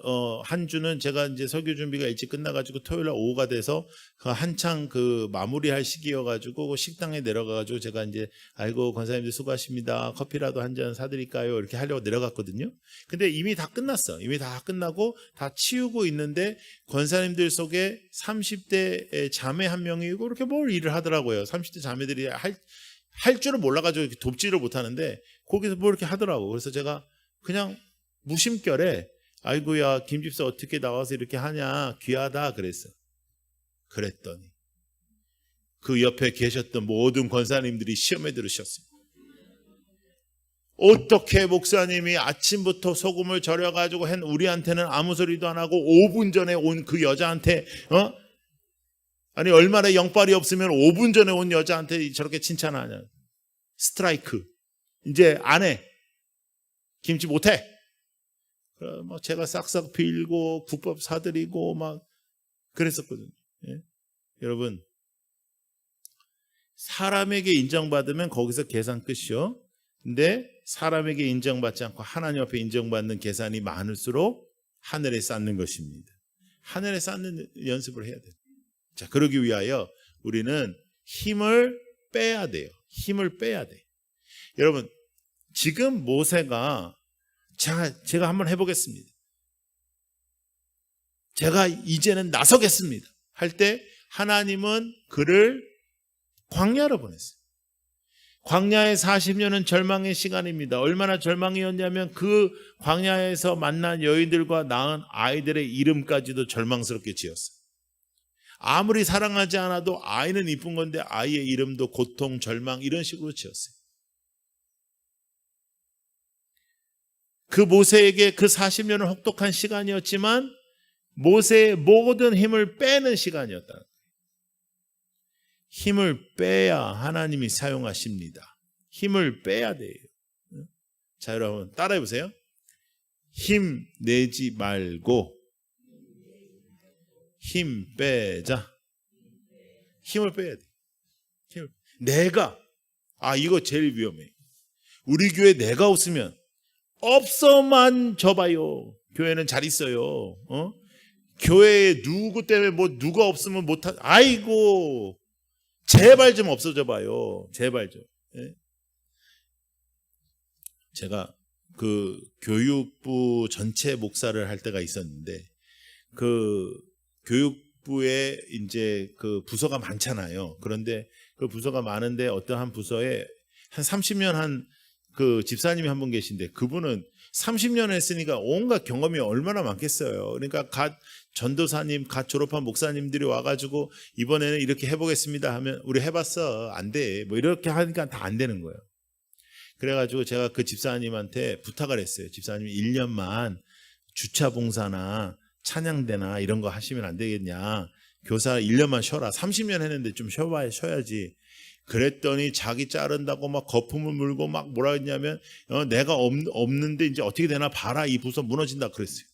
한 주는 제가 이제 설교 준비가 일찍 끝나가지고 토요일 날 오후가 돼서 한창 그 마무리할 시기여가지고 식당에 내려가가지고 제가 이제 아이고 권사님들 수고하십니다. 커피라도 한 잔 사드릴까요? 이렇게 하려고 내려갔거든요. 근데 이미 다 끝났어. 이미 다 끝나고 다 치우고 있는데 권사님들 속에 30대 자매 한 명이 이렇게 뭘 일을 하더라고요. 30대 자매들이 할 줄을 몰라가지고 이렇게 돕지를 못하는데 거기서 뭐 이렇게 하더라고. 그래서 제가 그냥 무심결에 아이고야 김집사 어떻게 나와서 이렇게 하냐 귀하다 그랬어. 그랬더니 그 옆에 계셨던 모든 권사님들이 시험에 들으셨습니다. 어떻게 목사님이 아침부터 소금을 절여가지고 한 우리한테는 아무 소리도 안 하고 5분 전에 온 그 여자한테 아니 얼마나 영빨이 없으면 5분 전에 온 여자한테 저렇게 칭찬하냐. 스트라이크. 이제 안 해. 김치 못해. 막 제가 싹싹 빌고 국밥 사드리고 막 그랬었거든요. 예? 여러분 사람에게 인정받으면 거기서 계산 끝이요. 근데 사람에게 인정받지 않고 하나님 앞에 인정받는 계산이 많을수록 하늘에 쌓는 것입니다. 하늘에 쌓는 연습을 해야 돼요. 자, 그러기 위하여 우리는 힘을 빼야 돼요. 힘을 빼야 돼. 여러분 지금 모세가 제가 한번 해보겠습니다. 제가 이제는 나서겠습니다. 할 때 하나님은 그를 광야로 보냈어요. 광야의 40년은 절망의 시간입니다. 얼마나 절망이었냐면 그 광야에서 만난 여인들과 낳은 아이들의 이름까지도 절망스럽게 지었어요. 아무리 사랑하지 않아도 아이는 이쁜 건데 아이의 이름도 고통, 절망 이런 식으로 지었어요. 그 모세에게 그 40년은 혹독한 시간이었지만 모세의 모든 힘을 빼는 시간이었다. 힘을 빼야 하나님이 사용하십니다. 힘을 빼야 돼요. 자, 여러분 따라해 보세요. 힘 내지 말고 힘 빼자. 힘을 빼야 돼. 내가 이거 제일 위험해. 우리 교회 내가 없으면 없어만 줘봐요. 교회는 잘 있어요. 교회에 누구 때문에 누가 없으면 못하. 아이고 제발 좀 없어져봐요. 제발 좀. 예? 제가 그 교육부 전체 목사를 할 때가 있었는데 그 교육부에 이제 그 부서가 많잖아요. 그런데 그 부서가 많은데 어떤 한 부서에 한 30년 한 그 집사님이 한 분 계신데 그분은 30년 했으니까 온갖 경험이 얼마나 많겠어요. 그러니까 갓 전도사님, 갓 졸업한 목사님들이 와가지고 이번에는 이렇게 해보겠습니다 하면 우리 해봤어. 안 돼. 뭐 이렇게 하니까 다 안 되는 거예요. 그래가지고 제가 그 집사님한테 부탁을 했어요. 집사님 1년만 주차 봉사나 찬양대나 이런 거 하시면 안 되겠냐. 교사 1년만 쉬어라. 30년 했는데 좀 쉬어야지. 그랬더니 자기 자른다고 막 거품을 물고 막 뭐라 했냐면 내가 없는데 이제 어떻게 되나 봐라. 이 부서 무너진다 그랬어요.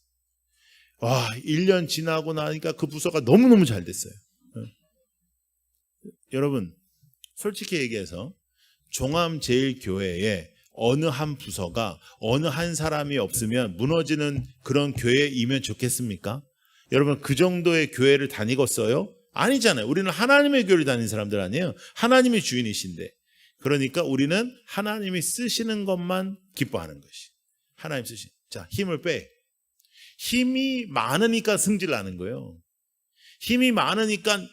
와, 1년 지나고 나니까 그 부서가 너무너무 잘 됐어요. 여러분 솔직히 얘기해서 종암제일교회에 어느 한 부서가 어느 한 사람이 없으면 무너지는 그런 교회이면 좋겠습니까? 여러분 그 정도의 교회를 다니겠어요? 아니잖아요. 우리는 하나님의 교회를 다니는 사람들 아니에요. 하나님이 주인이신데. 그러니까 우리는 하나님이 쓰시는 것만 기뻐하는 것이. 하나님 쓰시는. 자, 힘을 빼. 힘이 많으니까 승질 나는 거예요. 힘이 많으니까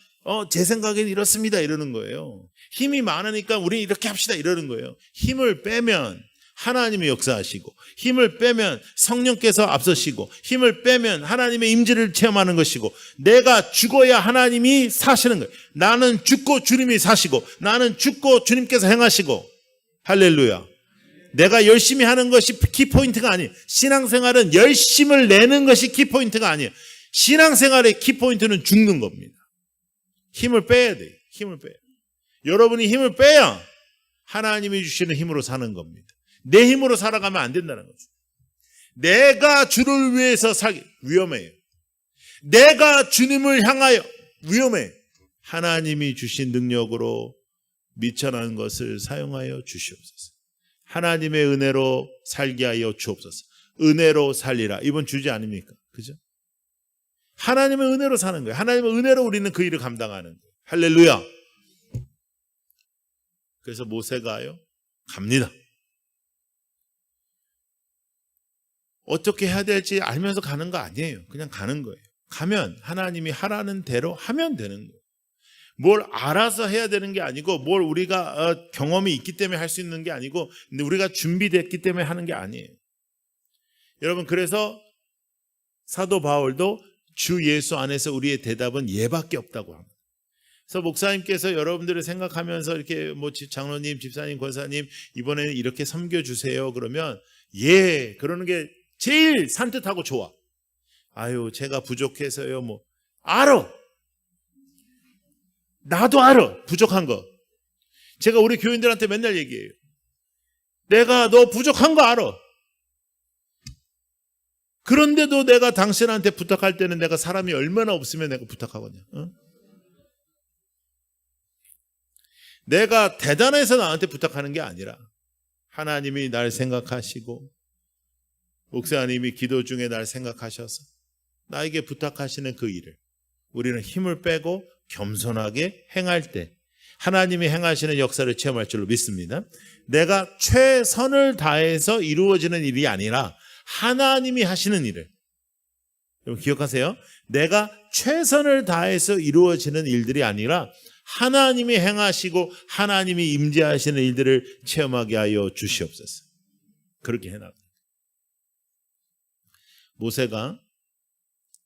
제 생각엔 이렇습니다 이러는 거예요. 힘이 많으니까 우리 이렇게 합시다 이러는 거예요. 힘을 빼면 하나님이 역사하시고 힘을 빼면 성령께서 앞서시고 힘을 빼면 하나님의 임재를 체험하는 것이고 내가 죽어야 하나님이 사시는 거예요. 나는 죽고 주님이 사시고 나는 죽고 주님께서 행하시고 할렐루야. 내가 열심히 하는 것이 키포인트가 아니에요. 신앙생활은 열심을 내는 것이 키포인트가 아니에요. 신앙생활의 키포인트는 죽는 겁니다. 힘을 빼야 돼요. 힘을 빼야 돼요. 여러분이 힘을 빼야 하나님이 주시는 힘으로 사는 겁니다. 내 힘으로 살아가면 안 된다는 거죠. 내가 주를 위해서 살기 위험해요. 내가 주님을 향하여 위험해요. 하나님이 주신 능력으로 미천한 것을 사용하여 주시옵소서. 하나님의 은혜로 살게 하여 주옵소서. 은혜로 살리라. 이번 주제 아닙니까? 그죠? 하나님의 은혜로 사는 거예요. 하나님의 은혜로 우리는 그 일을 감당하는 거예요. 할렐루야. 그래서 모세가요, 갑니다. 어떻게 해야 될지 알면서 가는 거 아니에요. 그냥 가는 거예요. 가면 하나님이 하라는 대로 하면 되는 거예요. 뭘 알아서 해야 되는 게 아니고, 뭘 우리가 경험이 있기 때문에 할 수 있는 게 아니고, 근데 우리가 준비됐기 때문에 하는 게 아니에요. 여러분, 그래서 사도 바울도 주 예수 안에서 우리의 대답은 예밖에 없다고 합니다. 그래서 목사님께서 여러분들을 생각하면서 이렇게 뭐 장로님, 집사님, 권사님 이번에는 이렇게 섬겨주세요 그러면 예 그러는 게 제일 산뜻하고 좋아. 아유 제가 부족해서요. 뭐 알아. 나도 알아. 부족한 거. 제가 우리 교인들한테 맨날 얘기해요. 내가 너 부족한 거 알아. 그런데도 내가 당신한테 부탁할 때는 내가 사람이 얼마나 없으면 내가 부탁하거든요. 어? 내가 대단해서 나한테 부탁하는 게 아니라 하나님이 날 생각하시고 목사님이 기도 중에 날 생각하셔서 나에게 부탁하시는 그 일을 우리는 힘을 빼고 겸손하게 행할 때 하나님이 행하시는 역사를 체험할 줄로 믿습니다. 내가 최선을 다해서 이루어지는 일이 아니라 하나님이 하시는 일을, 여러분 기억하세요. 내가 최선을 다해서 이루어지는 일들이 아니라 하나님이 행하시고 하나님이 임재하시는 일들을 체험하게 하여 주시옵소서. 그렇게 해나갑니다. 모세가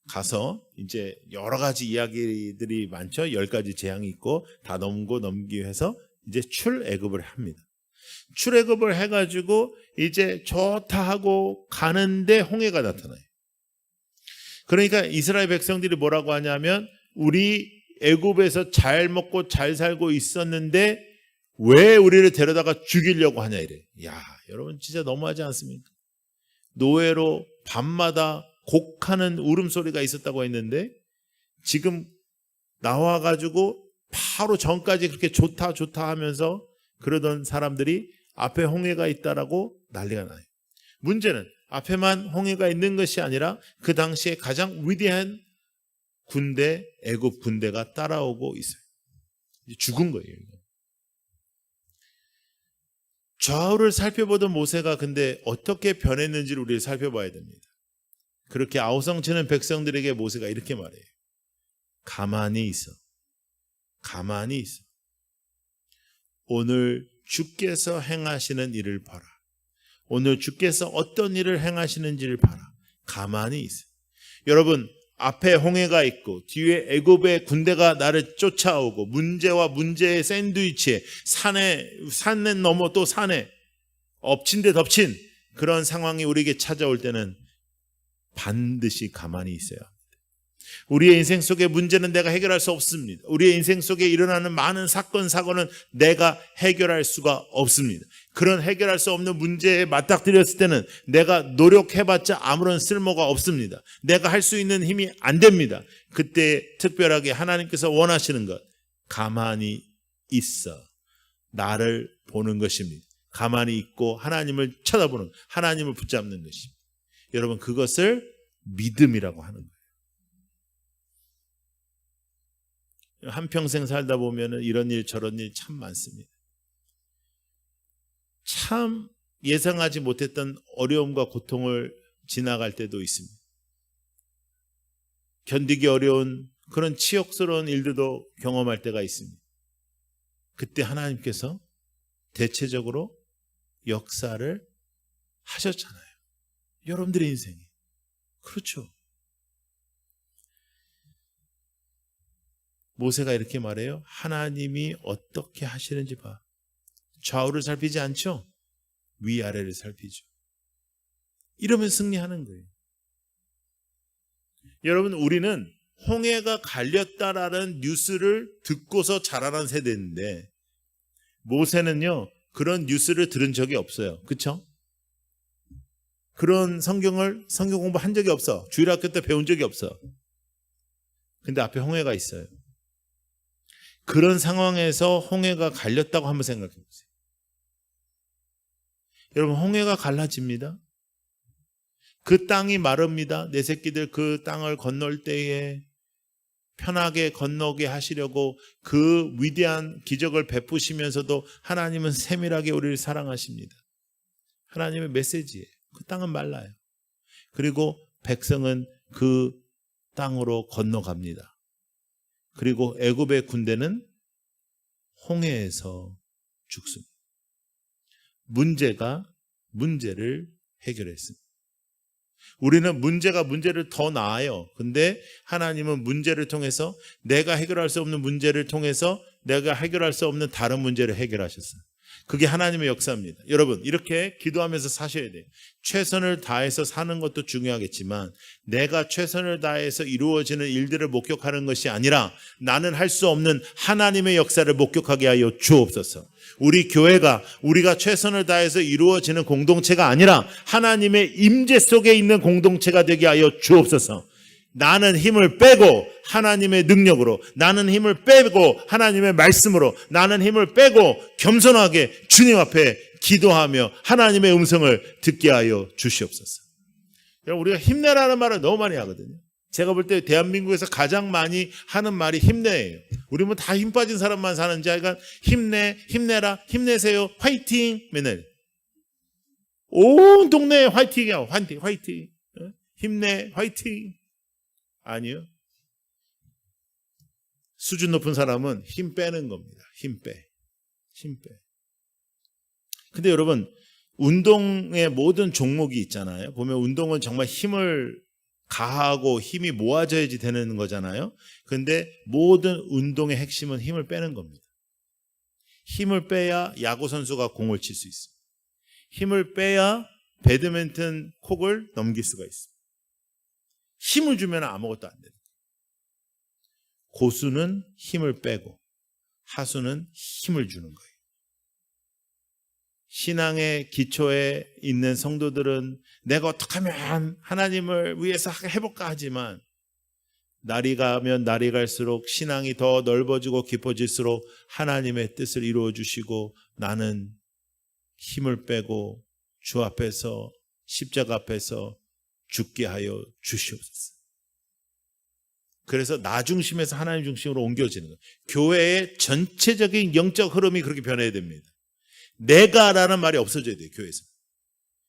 가서 이제 여러 가지 이야기들이 많죠. 10가지 재앙이 있고 다 넘기 위해서 이제 출애굽을 합니다. 출애굽을 해가지고 이제 좋다 하고 가는데 홍해가 나타나요. 그러니까 이스라엘 백성들이 뭐라고 하냐면 우리 애굽에서 잘 먹고 잘 살고 있었는데 왜 우리를 데려다가 죽이려고 하냐 이래. 야, 여러분 진짜 너무하지 않습니까? 노예로 밤마다 곡하는 울음소리가 있었다고 했는데 지금 나와가지고 바로 전까지 그렇게 좋다 하면서 그러던 사람들이 앞에 홍해가 있다라고 난리가 나요. 문제는 앞에만 홍해가 있는 것이 아니라 그 당시에 가장 위대한 군대, 애굽 군대가 따라오고 있어요. 죽은 거예요. 좌우를 살펴보던 모세가 근데 어떻게 변했는지를 우리가 살펴봐야 됩니다. 그렇게 아우성치는 백성들에게 모세가 이렇게 말해요. 가만히 있어. 가만히 있어. 오늘 주께서 행하시는 일을 봐라. 오늘 주께서 어떤 일을 행하시는지를 봐라. 가만히 있어. 여러분, 앞에 홍해가 있고 뒤에 애굽의 군대가 나를 쫓아오고 문제와 문제의 샌드위치에 산에 넘어 또 산에 엎친 데 덮친 그런 상황이 우리에게 찾아올 때는 반드시 가만히 있어야 합니다. 우리의 인생 속의 문제는 내가 해결할 수 없습니다. 우리의 인생 속에 일어나는 많은 사건, 사고는 내가 해결할 수가 없습니다. 그런 해결할 수 없는 문제에 맞닥뜨렸을 때는 내가 노력해봤자 아무런 쓸모가 없습니다. 내가 할 수 있는 힘이 안 됩니다. 그때 특별하게 하나님께서 원하시는 것, 가만히 있어. 나를 보는 것입니다. 가만히 있고 하나님을 쳐다보는, 하나님을 붙잡는 것입니다. 여러분, 그것을 믿음이라고 하는 거예요. 한평생 살다 보면 이런 일 저런 일 참 많습니다. 참 예상하지 못했던 어려움과 고통을 지나갈 때도 있습니다. 견디기 어려운 그런 치욕스러운 일들도 경험할 때가 있습니다. 그때 하나님께서 대체적으로 역사를 하셨잖아요. 여러분들의 인생에. 그렇죠. 모세가 이렇게 말해요. 하나님이 어떻게 하시는지 봐. 좌우를 살피지 않죠? 위아래를 살피죠. 이러면 승리하는 거예요. 여러분, 우리는 홍해가 갈렸다라는 뉴스를 듣고서 자라난 세대인데 모세는요, 그런 뉴스를 들은 적이 없어요. 그렇죠? 그런 성경 공부한 적이 없어. 주일학교 때 배운 적이 없어. 근데 앞에 홍해가 있어요. 그런 상황에서 홍해가 갈렸다고 한번 생각해 보세요. 여러분, 홍해가 갈라집니다. 그 땅이 마릅니다. 내 새끼들 그 땅을 건널 때에 편하게 건너게 하시려고 그 위대한 기적을 베푸시면서도 하나님은 세밀하게 우리를 사랑하십니다. 하나님의 메시지예요. 그 땅은 말라요. 그리고 백성은 그 땅으로 건너갑니다. 그리고 애굽의 군대는 홍해에서 죽습니다. 문제를 해결했습니다. 우리는 문제가 문제를 더 나아요. 근데 하나님은 문제를 통해서 내가 해결할 수 없는 문제를 통해서 내가 해결할 수 없는 다른 문제를 해결하셨어요. 그게 하나님의 역사입니다. 여러분, 이렇게 기도하면서 사셔야 돼요. 최선을 다해서 사는 것도 중요하겠지만 내가 최선을 다해서 이루어지는 일들을 목격하는 것이 아니라 나는 할 수 없는 하나님의 역사를 목격하게 하여 주옵소서. 우리 교회가 우리가 최선을 다해서 이루어지는 공동체가 아니라 하나님의 임재 속에 있는 공동체가 되게 하여 주옵소서. 나는 힘을 빼고 하나님의 능력으로, 나는 힘을 빼고 하나님의 말씀으로, 나는 힘을 빼고 겸손하게 주님 앞에 기도하며 하나님의 음성을 듣게 하여 주시옵소서. 우리가 힘내라는 말을 너무 많이 하거든요. 제가 볼 때 대한민국에서 가장 많이 하는 말이 힘내예요. 우리 뭐 다 힘 빠진 사람만 사는지 하여간 힘내, 힘내라, 힘내세요, 화이팅 맨날. 온 동네에 화이팅이야. 화이팅. 힘내, 화이팅. 아니요. 수준 높은 사람은 힘 빼는 겁니다. 힘 빼. 근데 여러분, 운동의 모든 종목이 있잖아요. 보면 운동은 정말 힘을 가하고 힘이 모아져야지 되는 거잖아요. 근데 모든 운동의 핵심은 힘을 빼는 겁니다. 힘을 빼야 야구 선수가 공을 칠 수 있습니다. 힘을 빼야 배드민턴 콕을 넘길 수가 있습니다. 힘을 주면 아무것도 안 돼요. 고수는 힘을 빼고 하수는 힘을 주는 거예요. 신앙의 기초에 있는 성도들은 내가 어떻게 하면 하나님을 위해서 해볼까 하지만 날이 가면 날이 갈수록 신앙이 더 넓어지고 깊어질수록 하나님의 뜻을 이루어 주시고 나는 힘을 빼고 주 앞에서 십자가 앞에서 죽게 하여 주시옵소서. 그래서 나 중심에서 하나님 중심으로 옮겨지는 거예요. 교회의 전체적인 영적 흐름이 그렇게 변해야 됩니다. 내가라는 말이 없어져야 돼요. 교회에서.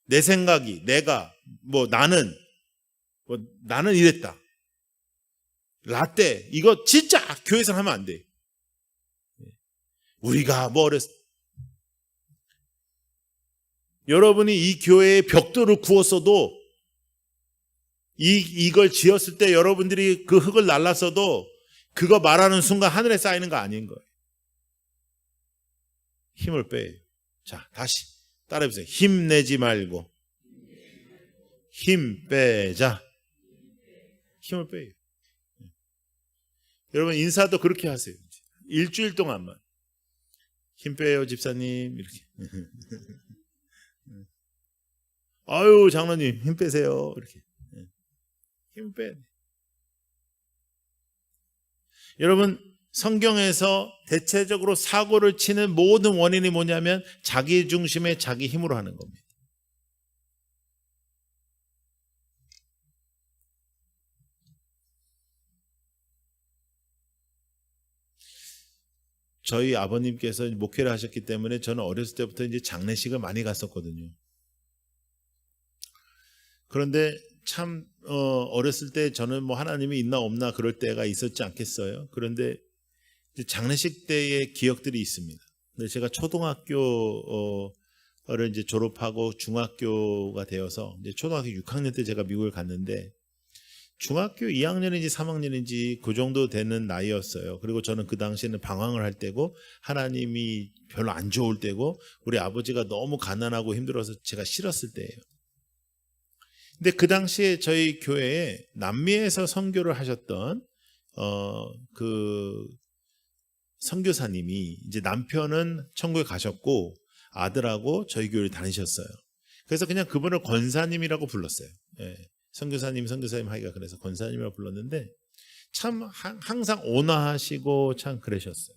내 생각이, 내가, 나는 이랬다. 라떼, 이거 진짜 교회에서 하면 안 돼. 우리가 여러분이 이 교회의 벽돌을 구웠어도 이걸 지었을 때 여러분들이 그 흙을 날랐어도 그거 말하는 순간 하늘에 쌓이는 거 아닌 거예요. 힘을 빼요. 자, 다시 따라해보세요. 힘내지 말고 힘 빼자. 힘을 빼요. 여러분 인사도 그렇게 하세요. 일주일 동안만 힘 빼요 집사님 이렇게. 아유 장로님 힘 빼세요 이렇게. 힘 빼. 여러분 성경에서 대체적으로 사고를 치는 모든 원인이 뭐냐면 자기 중심의 자기 힘으로 하는 겁니다. 저희 아버님께서 목회를 하셨기 때문에 저는 어렸을 때부터 이제 장례식을 많이 갔었거든요. 그런데 참 어렸을 때 저는 뭐 하나님이 있나 없나 그럴 때가 있었지 않겠어요. 그런데 이제 장례식 때의 기억들이 있습니다. 근데 제가 초등학교를 이제 졸업하고 중학교가 되어서 이제 초등학교 6학년 때 제가 미국을 갔는데 중학교 2학년인지 3학년인지 그 정도 되는 나이였어요. 그리고 저는 그 당시에는 방황을 할 때고 하나님이 별로 안 좋을 때고 우리 아버지가 너무 가난하고 힘들어서 제가 싫었을 때예요. 근데 그 당시에 저희 교회에 남미에서 선교를 하셨던 그 선교사님이 이제 남편은 천국에 가셨고 아들하고 저희 교회를 다니셨어요. 그래서 그냥 그분을 권사님이라고 불렀어요. 예. 선교사님 하기가 그래서 권사님이라고 불렀는데 참 항상 온화하시고 참 그러셨어요.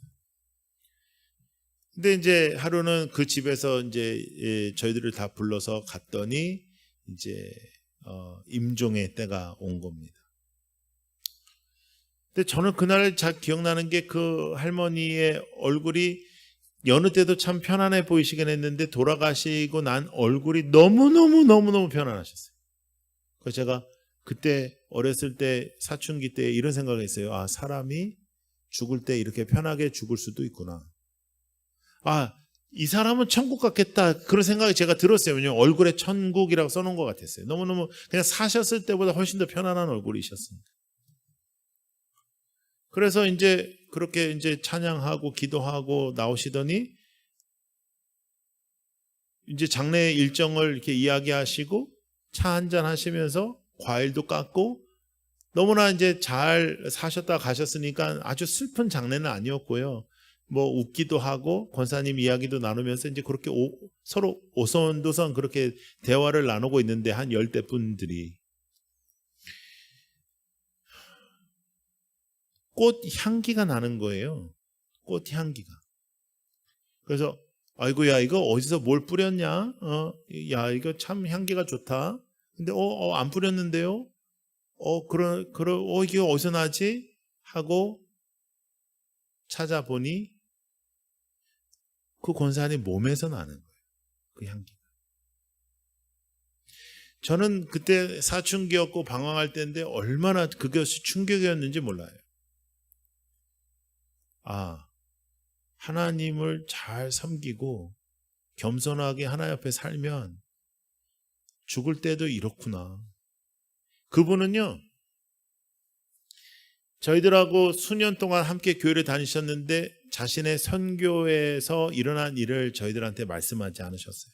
근데 이제 하루는 그 집에서 이제 저희들을 다 불러서 갔더니 이제 임종의 때가 온 겁니다. 근데 저는 그날 잘 기억나는 게 그 할머니의 얼굴이 여느 때도 참 편안해 보이시긴 했는데 돌아가시고 난 얼굴이 너무너무 편안하셨어요. 그래서 제가 그때 어렸을 때 사춘기 때 이런 생각을 했어요. 아, 사람이 죽을 때 이렇게 편하게 죽을 수도 있구나. 아, 이 사람은 천국 같겠다. 그런 생각이 제가 들었어요. 왜냐하면 얼굴에 천국이라고 써놓은 것 같았어요. 너무너무 그냥 사셨을 때보다 훨씬 더 편안한 얼굴이셨습니다. 그래서 이제 그렇게 이제 찬양하고 기도하고 나오시더니 이제 장례 일정을 이렇게 이야기하시고 차 한잔 하시면서 과일도 깎고 너무나 이제 잘 사셨다 가셨으니까 아주 슬픈 장례는 아니었고요. 뭐 웃기도 하고 권사님 이야기도 나누면서 이제 그렇게 서로 오손도손 그렇게 대화를 나누고 있는데 한 10대 분들이 꽃 향기가 나는 거예요. 꽃 향기가. 그래서 아이고야 이거 어디서 뭘 뿌렸냐? 야 이거 참 향기가 좋다. 근데 안 뿌렸는데요? 이게 어디서 나지? 하고 찾아보니 그 권사님 몸에서 나는 거예요. 그 향기가. 저는 그때 사춘기였고 방황할 때인데 얼마나 그것이 충격이었는지 몰라요. 아, 하나님을 잘 섬기고 겸손하게 하나님 앞에 살면 죽을 때도 이렇구나. 그분은요, 저희들하고 수년 동안 함께 교회를 다니셨는데 자신의 선교에서 일어난 일을 저희들한테 말씀하지 않으셨어요.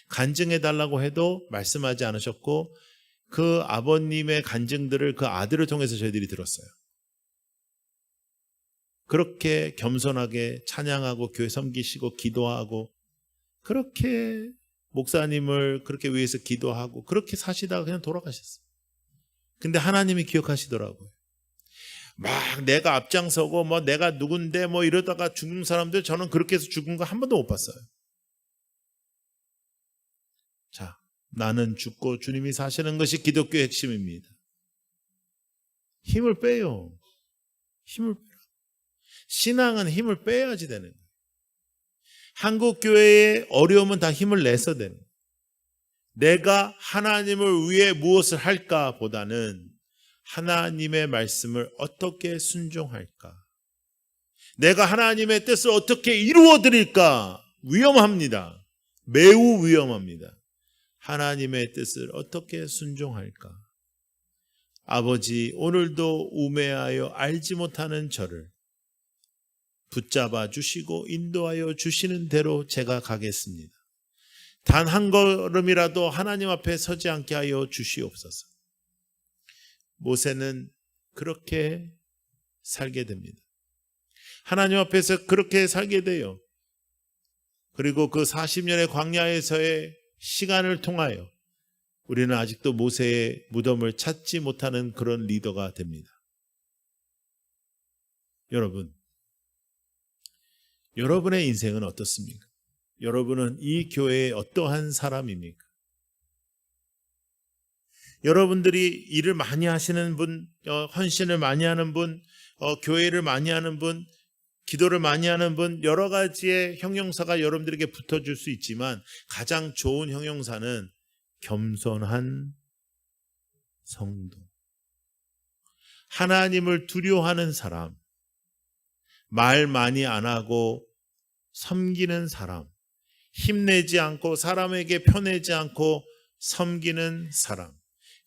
간증해달라고 해도 말씀하지 않으셨고 그 아버님의 간증들을 그 아들을 통해서 저희들이 들었어요. 그렇게 겸손하게 찬양하고 교회 섬기시고 기도하고 그렇게 목사님을 그렇게 위해서 기도하고 그렇게 사시다가 그냥 돌아가셨어요. 근데 하나님이 기억하시더라고요. 막 내가 앞장서고 뭐 내가 누군데 뭐 이러다가 죽는 사람들 저는 그렇게 해서 죽은 거 한 번도 못 봤어요. 자, 나는 죽고 주님이 사시는 것이 기독교의 핵심입니다. 힘을 빼요. 힘을 빼요. 신앙은 힘을 빼야지 되는 거예요. 한국 교회의 어려움은 다 힘을 내서 되는 거예요. 내가 하나님을 위해 무엇을 할까 보다는 하나님의 말씀을 어떻게 순종할까? 내가 하나님의 뜻을 어떻게 이루어 드릴까? 위험합니다. 매우 위험합니다. 하나님의 뜻을 어떻게 순종할까? 아버지, 오늘도 우매하여 알지 못하는 저를 붙잡아 주시고 인도하여 주시는 대로 제가 가겠습니다. 단 한 걸음이라도 하나님 앞에 서지 않게 하여 주시옵소서. 모세는 그렇게 살게 됩니다. 하나님 앞에서 그렇게 살게 돼요. 그리고 그 40년의 광야에서의 시간을 통하여 우리는 아직도 모세의 무덤을 찾지 못하는 그런 리더가 됩니다. 여러분의 인생은 어떻습니까? 여러분은 이 교회의 어떠한 사람입니까? 여러분들이 일을 많이 하시는 분, 헌신을 많이 하는 분, 교회를 많이 하는 분, 기도를 많이 하는 분, 여러 가지의 형용사가 여러분들에게 붙어줄 수 있지만 가장 좋은 형용사는 겸손한 성도. 하나님을 두려워하는 사람, 말 많이 안 하고 섬기는 사람, 힘내지 않고 사람에게 편하지 않고 섬기는 사람.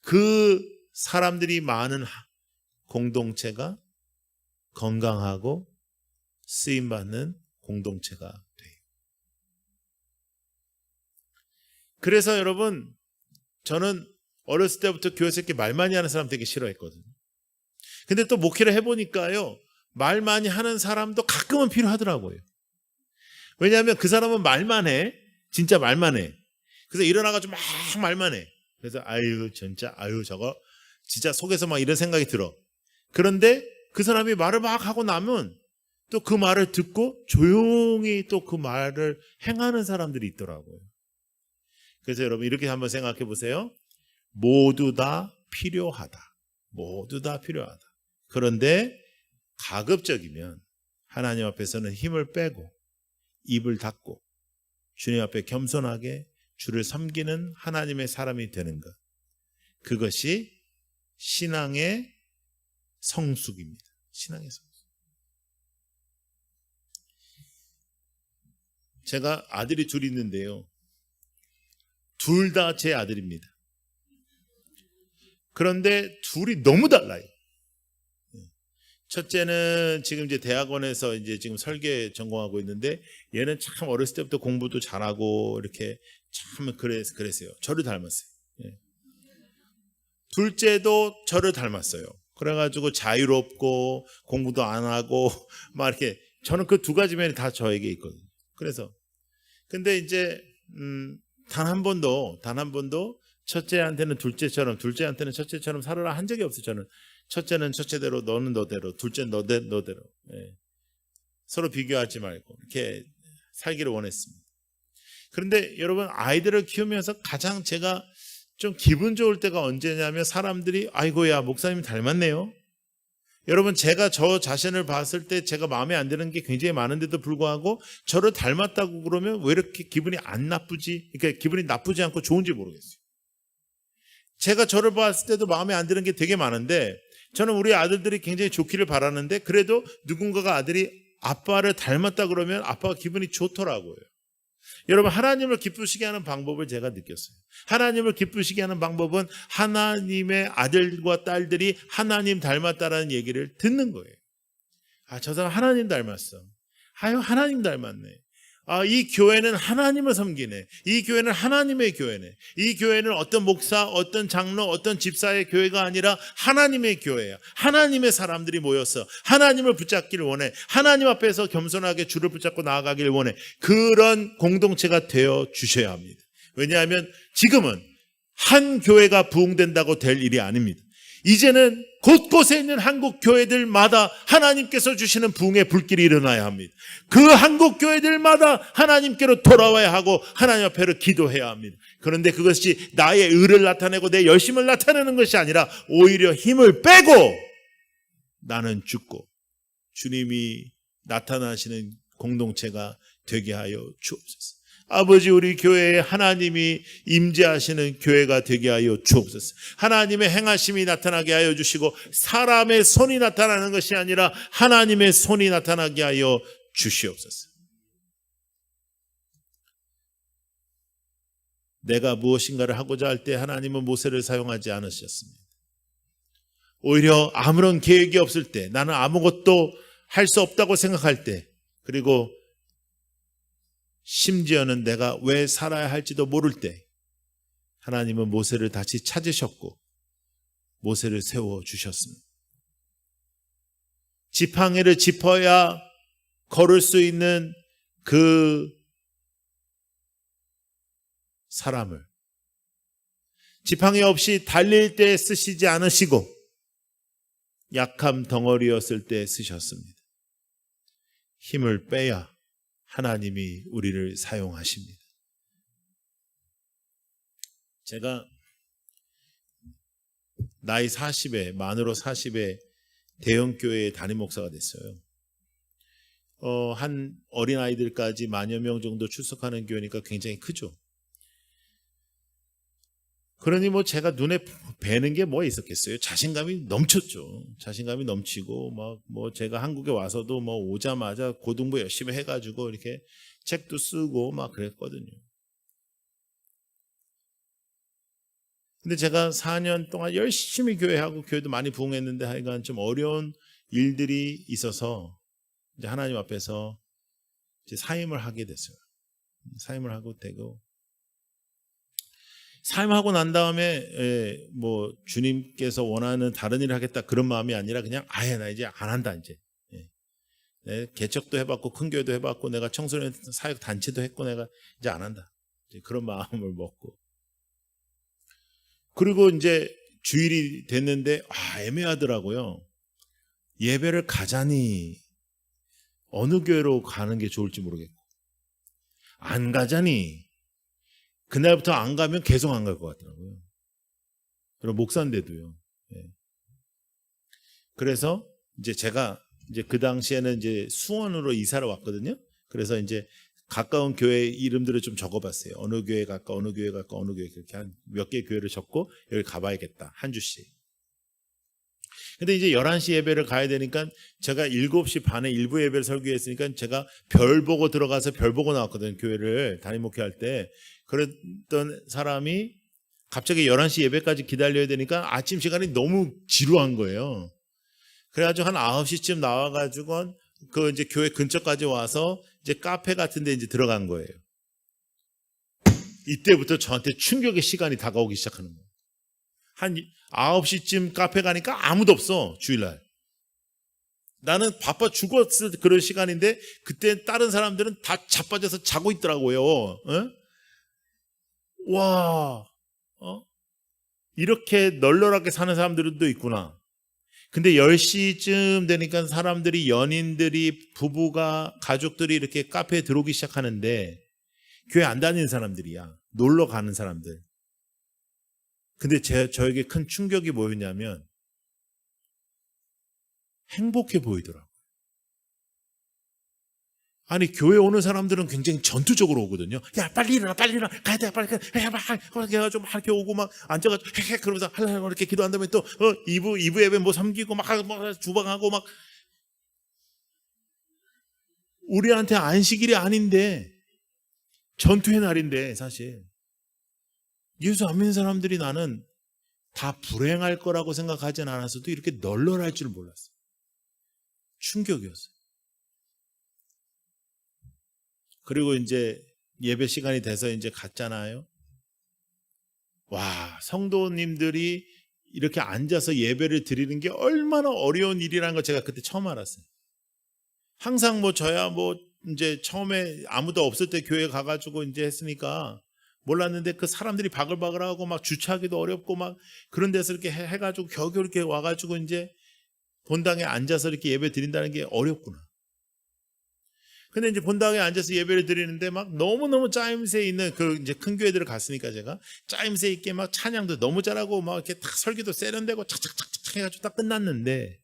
그 사람들이 많은 공동체가 건강하고 쓰임받는 공동체가 돼요. 그래서 여러분, 저는 어렸을 때부터 교회에서 이렇게 말 많이 하는 사람 되게 싫어했거든요. 근데 또 목회를 해보니까요, 말 많이 하는 사람도 가끔은 필요하더라고요. 왜냐하면 그 사람은 말만 해. 진짜 말만 해. 그래서 일어나가지고 막 말만 해. 그래서 저거 진짜 속에서 막 이런 생각이 들어. 그런데 그 사람이 말을 막 하고 나면 또 그 말을 듣고 조용히 또 그 말을 행하는 사람들이 있더라고요. 그래서 여러분 이렇게 한번 생각해 보세요. 모두 다 필요하다. 모두 다 필요하다. 그런데 가급적이면 하나님 앞에서는 힘을 빼고 입을 닫고 주님 앞에 겸손하게 주를 섬기는 하나님의 사람이 되는 것. 그것이 신앙의 성숙입니다. 신앙의 성숙. 제가 아들이 둘 있는데요. 둘 다 제 아들입니다. 그런데 둘이 너무 달라요. 첫째는 지금 이제 대학원에서 이제 지금 설계 전공하고 있는데 얘는 참 어렸을 때부터 공부도 잘하고 이렇게 참 그랬어요. 저를 닮았어요. 둘째도 저를 닮았어요. 그래가지고 자유롭고 공부도 안 하고 막 이렇게 저는 그 두 가지 면이 다 저에게 있거든요. 그래서 근데 이제 단 한 번도 첫째한테는 둘째처럼 둘째한테는 첫째처럼 살아라 한 적이 없어요. 저는 첫째는 첫째대로 너는 너대로 둘째는 너대로 서로 비교하지 말고 이렇게 살기를 원했습니다. 그런데 여러분 아이들을 키우면서 가장 제가 좀 기분 좋을 때가 언제냐면 사람들이 아이고야 목사님 닮았네요. 여러분 제가 저 자신을 봤을 때 제가 마음에 안 드는 게 굉장히 많은데도 불구하고 저를 닮았다고 그러면 왜 이렇게 기분이 안 나쁘지? 그러니까 기분이 나쁘지 않고 좋은지 모르겠어요. 제가 저를 봤을 때도 마음에 안 드는 게 되게 많은데 저는 우리 아들들이 굉장히 좋기를 바라는데 그래도 누군가가 아들이 아빠를 닮았다 그러면 아빠가 기분이 좋더라고요. 여러분 하나님을 기쁘시게 하는 방법을 제가 느꼈어요. 하나님을 기쁘시게 하는 방법은 하나님의 아들과 딸들이 하나님 닮았다라는 얘기를 듣는 거예요. 아, 저 사람 하나님 닮았어. 아유, 하나님 닮았네. 아, 이 교회는 하나님을 섬기네. 이 교회는 하나님의 교회네. 이 교회는 어떤 목사, 어떤 장로, 어떤 집사의 교회가 아니라 하나님의 교회야. 하나님의 사람들이 모여서 하나님을 붙잡기를 원해. 하나님 앞에서 겸손하게 주를 붙잡고 나아가기를 원해. 그런 공동체가 되어 주셔야 합니다. 왜냐하면 지금은 한 교회가 부흥된다고 될 일이 아닙니다. 이제는 곳곳에 있는 한국 교회들마다 하나님께서 주시는 부흥의 불길이 일어나야 합니다. 그 한국 교회들마다 하나님께로 돌아와야 하고 하나님 앞에로 기도해야 합니다. 그런데 그것이 나의 의를 나타내고 내 열심을 나타내는 것이 아니라 오히려 힘을 빼고 나는 죽고 주님이 나타나시는 공동체가 되게 하여 주옵소서. 아버지, 우리 교회에 하나님이 임재하시는 교회가 되게 하여 주옵소서. 하나님의 행하심이 나타나게 하여 주시고 사람의 손이 나타나는 것이 아니라 하나님의 손이 나타나게 하여 주시옵소서. 내가 무엇인가를 하고자 할 때 하나님은 모세를 사용하지 않으셨습니다. 오히려 아무런 계획이 없을 때, 나는 아무것도 할 수 없다고 생각할 때, 그리고 심지어는 내가 왜 살아야 할지도 모를 때 하나님은 모세를 다시 찾으셨고 모세를 세워주셨습니다. 지팡이를 짚어야 걸을 수 있는 그 사람을 지팡이 없이 달릴 때 쓰시지 않으시고 약함 덩어리였을 때 쓰셨습니다. 힘을 빼야 하나님이 우리를 사용하십니다. 제가 나이 40에 만으로 40에 대형교회의 담임 목사가 됐어요. 한 어린아이들까지 만여 명 정도 출석하는 교회니까 굉장히 크죠. 그러니 뭐 제가 눈에 뵈는 게 뭐 있었겠어요? 자신감이 넘쳤죠. 자신감이 넘치고 뭐 제가 한국에 와서도 뭐 오자마자 고등부 열심히 해가지고 이렇게 책도 쓰고 막 그랬거든요. 근데 제가 4년 동안 열심히 교회하고 교회도 많이 부흥했는데 하여간 좀 어려운 일들이 있어서 이제 하나님 앞에서 이제 사임을 하게 됐어요. 사임을 하고 되고 사임하고 난 다음에 뭐 주님께서 원하는 다른 일을 하겠다 그런 마음이 아니라 그냥 아예 나 이제 안 한다 이제. 개척도 해봤고 큰 교회도 해봤고 내가 청소년 사역 단체도 했고 내가 이제 안 한다. 이제 그런 마음을 먹고 그리고 이제 주일이 됐는데 애매하더라고요. 예배를 가자니 어느 교회로 가는 게 좋을지 모르겠고 안 가자니 그날부터 안 가면 계속 안 갈 것 같더라고요. 여러분 목사인데도요. 예. 그래서 이제 제가 이제 그 당시에는 이제 수원으로 이사를 왔거든요. 그래서 이제 가까운 교회 이름들을 좀 적어봤어요. 어느 교회 갈까, 어느 교회 갈까, 어느 교회 그렇게 한 몇 개 교회를 적고 여기 가봐야겠다. 한 주씩. 근데 이제 11시 예배를 가야 되니까 제가 7시 반에 일부 예배를 설교했으니까 제가 별 보고 들어가서 별 보고 나왔거든요. 교회를 담임 목회할 때. 그랬던 사람이 갑자기 11시 예배까지 기다려야 되니까 아침 시간이 너무 지루한 거예요. 그래가지고 한 9시쯤 나와가지고 그 이제 교회 근처까지 와서 이제 카페 같은 데 이제 들어간 거예요. 이때부터 저한테 충격의 시간이 다가오기 시작하는 거예요. 한 9시쯤 카페 가니까 아무도 없어, 주일날. 나는 바빠 죽었을 그런 시간인데 그때 다른 사람들은 다 자빠져서 자고 있더라고요. 와, 이렇게 널널하게 사는 사람들도 있구나. 근데 10시쯤 되니까 사람들이, 연인들이, 부부가, 가족들이 이렇게 카페에 들어오기 시작하는데 교회 안 다니는 사람들이야. 놀러 가는 사람들. 근데 저에게 큰 충격이 뭐였냐면 행복해 보이더라고요. 아니, 교회 오는 사람들은 굉장히 전투적으로 오거든요. 야, 빨리 일어나, 빨리 일어나, 가야 돼, 빨리, 해가지고 막 이렇게 오고 막 앉아가지고, 그러면서 하려고 이렇게 기도한 다음에 또, 2부 예배 뭐 섬기고 막 주방하고 막. 우리한테 안식일이 아닌데, 전투의 날인데, 사실. 예수 안 믿는 사람들이 나는 다 불행할 거라고 생각하진 않았어도 이렇게 널널할 줄 몰랐어요. 충격이었어요. 그리고 이제 예배 시간이 돼서 이제 갔잖아요. 와, 성도님들이 이렇게 앉아서 예배를 드리는 게 얼마나 어려운 일이라는 걸 제가 그때 처음 알았어요. 항상 뭐 저야 뭐 이제 처음에 아무도 없을 때 교회 가가지고 이제 했으니까 몰랐는데 그 사람들이 바글바글하고 막 주차하기도 어렵고 막 그런 데서 이렇게 해가지고 겨우겨우 이렇게 와가지고 이제 본당에 앉아서 이렇게 예배 드린다는 게 어렵구나. 근데 이제 본당에 앉아서 예배를 드리는데 막 너무너무 짜임새 있는 그 이제 큰 교회들을 갔으니까 제가 짜임새 있게 막 찬양도 너무 잘하고 막 이렇게 딱 설교도 세련되고 착착착착 해가지고 딱 끝났는데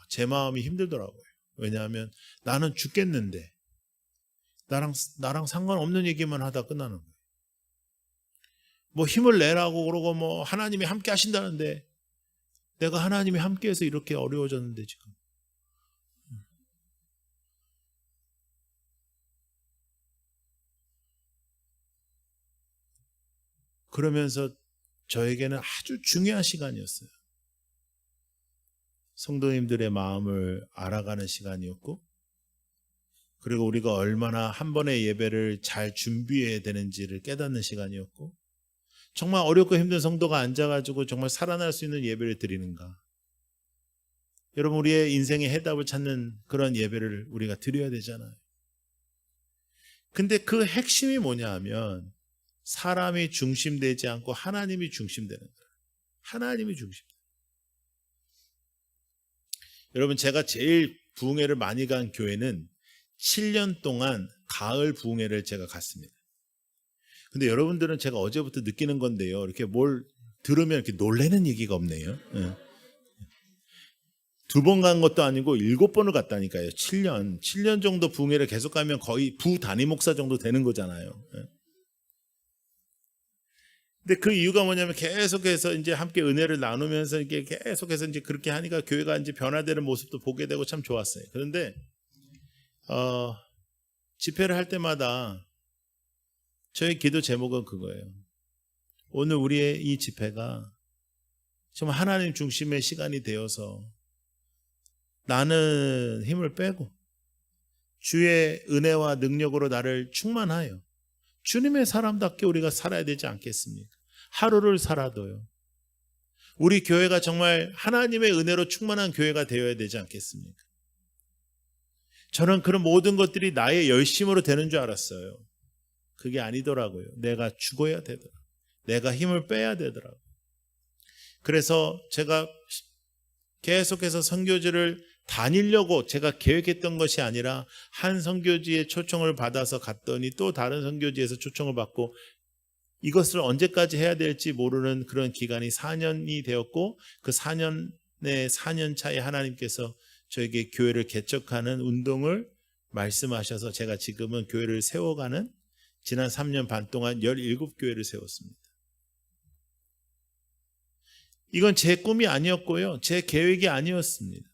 제 마음이 힘들더라고요. 왜냐하면 나는 죽겠는데 나랑 상관없는 얘기만 하다 끝나는 거예요. 뭐 힘을 내라고 그러고 뭐 하나님이 함께 하신다는데 내가 하나님이 함께해서 이렇게 어려워졌는데 지금. 그러면서 저에게는 아주 중요한 시간이었어요. 성도님들의 마음을 알아가는 시간이었고, 그리고 우리가 얼마나 한 번의 예배를 잘 준비해야 되는지를 깨닫는 시간이었고, 정말 어렵고 힘든 성도가 앉아가지고 정말 살아날 수 있는 예배를 드리는가. 여러분, 우리의 인생의 해답을 찾는 그런 예배를 우리가 드려야 되잖아요. 근데 그 핵심이 뭐냐 하면 사람이 중심되지 않고 하나님이 중심되는 거예요. 하나님이 중심. 여러분, 제가 제일 부흥회를 많이 간 교회는 7년 동안 가을 부흥회를 제가 갔습니다. 근데 여러분들은 제가 어제부터 느끼는 건데요. 이렇게 뭘 들으면 이렇게 놀라는 얘기가 없네요. 2번 간 것도 아니고 7번을 갔다니까요. 7년 정도 부흥회를 계속 가면 거의 부담임 목사 정도 되는 거잖아요. 근데 그 이유가 뭐냐면 계속해서 이제 함께 은혜를 나누면서 이게 계속해서 이제 그렇게 하니까 교회가 이제 변화되는 모습도 보게 되고 참 좋았어요. 그런데 집회를 할 때마다 저의 기도 제목은 그거예요. 오늘 우리의 이 집회가 정말 하나님 중심의 시간이 되어서 나는 힘을 빼고 주의 은혜와 능력으로 나를 충만하여 주님의 사람답게 우리가 살아야 되지 않겠습니까? 하루를 살아도요. 우리 교회가 정말 하나님의 은혜로 충만한 교회가 되어야 되지 않겠습니까? 저는 그런 모든 것들이 나의 열심으로 되는 줄 알았어요. 그게 아니더라고요. 내가 죽어야 되더라고요. 내가 힘을 빼야 되더라고요. 그래서 제가 계속해서 선교지를 다니려고 제가 계획했던 것이 아니라 한 선교지에 초청을 받아서 갔더니 또 다른 선교지에서 초청을 받고 이것을 언제까지 해야 될지 모르는 그런 기간이 4년이 되었고 그 4년의 4년 차에 하나님께서 저에게 교회를 개척하는 운동을 말씀하셔서 제가 지금은 교회를 세워가는 지난 3년 반 동안 17교회를 세웠습니다. 이건 제 꿈이 아니었고요. 제 계획이 아니었습니다.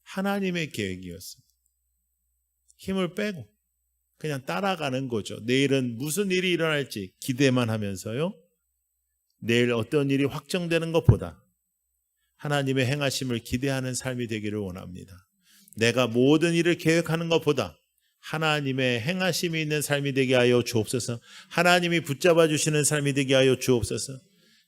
하나님의 계획이었습니다. 힘을 빼고 그냥 따라가는 거죠. 내일은 무슨 일이 일어날지 기대만 하면서요. 내일 어떤 일이 확정되는 것보다 하나님의 행하심을 기대하는 삶이 되기를 원합니다. 내가 모든 일을 계획하는 것보다 하나님의 행하심이 있는 삶이 되게 하여 주옵소서. 하나님이 붙잡아 주시는 삶이 되게 하여 주옵소서.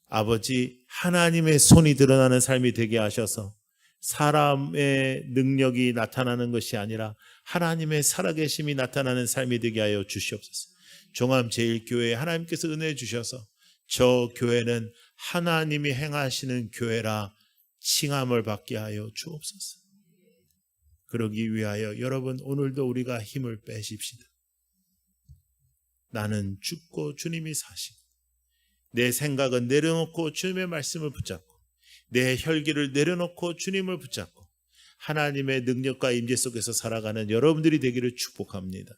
아버지, 하나님의 손이 드러나는 삶이 되게 하셔서 사람의 능력이 나타나는 것이 아니라 하나님의 살아계심이 나타나는 삶이 되게 하여 주시옵소서. 종암제일교회에 하나님께서 은혜 주셔서 저 교회는 하나님이 행하시는 교회라 칭함을 받게 하여 주옵소서. 그러기 위하여 여러분 오늘도 우리가 힘을 빼십시다. 나는 죽고 주님이 사시고 내 생각은 내려놓고 주님의 말씀을 붙잡고 내 혈기를 내려놓고 주님을 붙잡고 하나님의 능력과 임재 속에서 살아가는 여러분들이 되기를 축복합니다.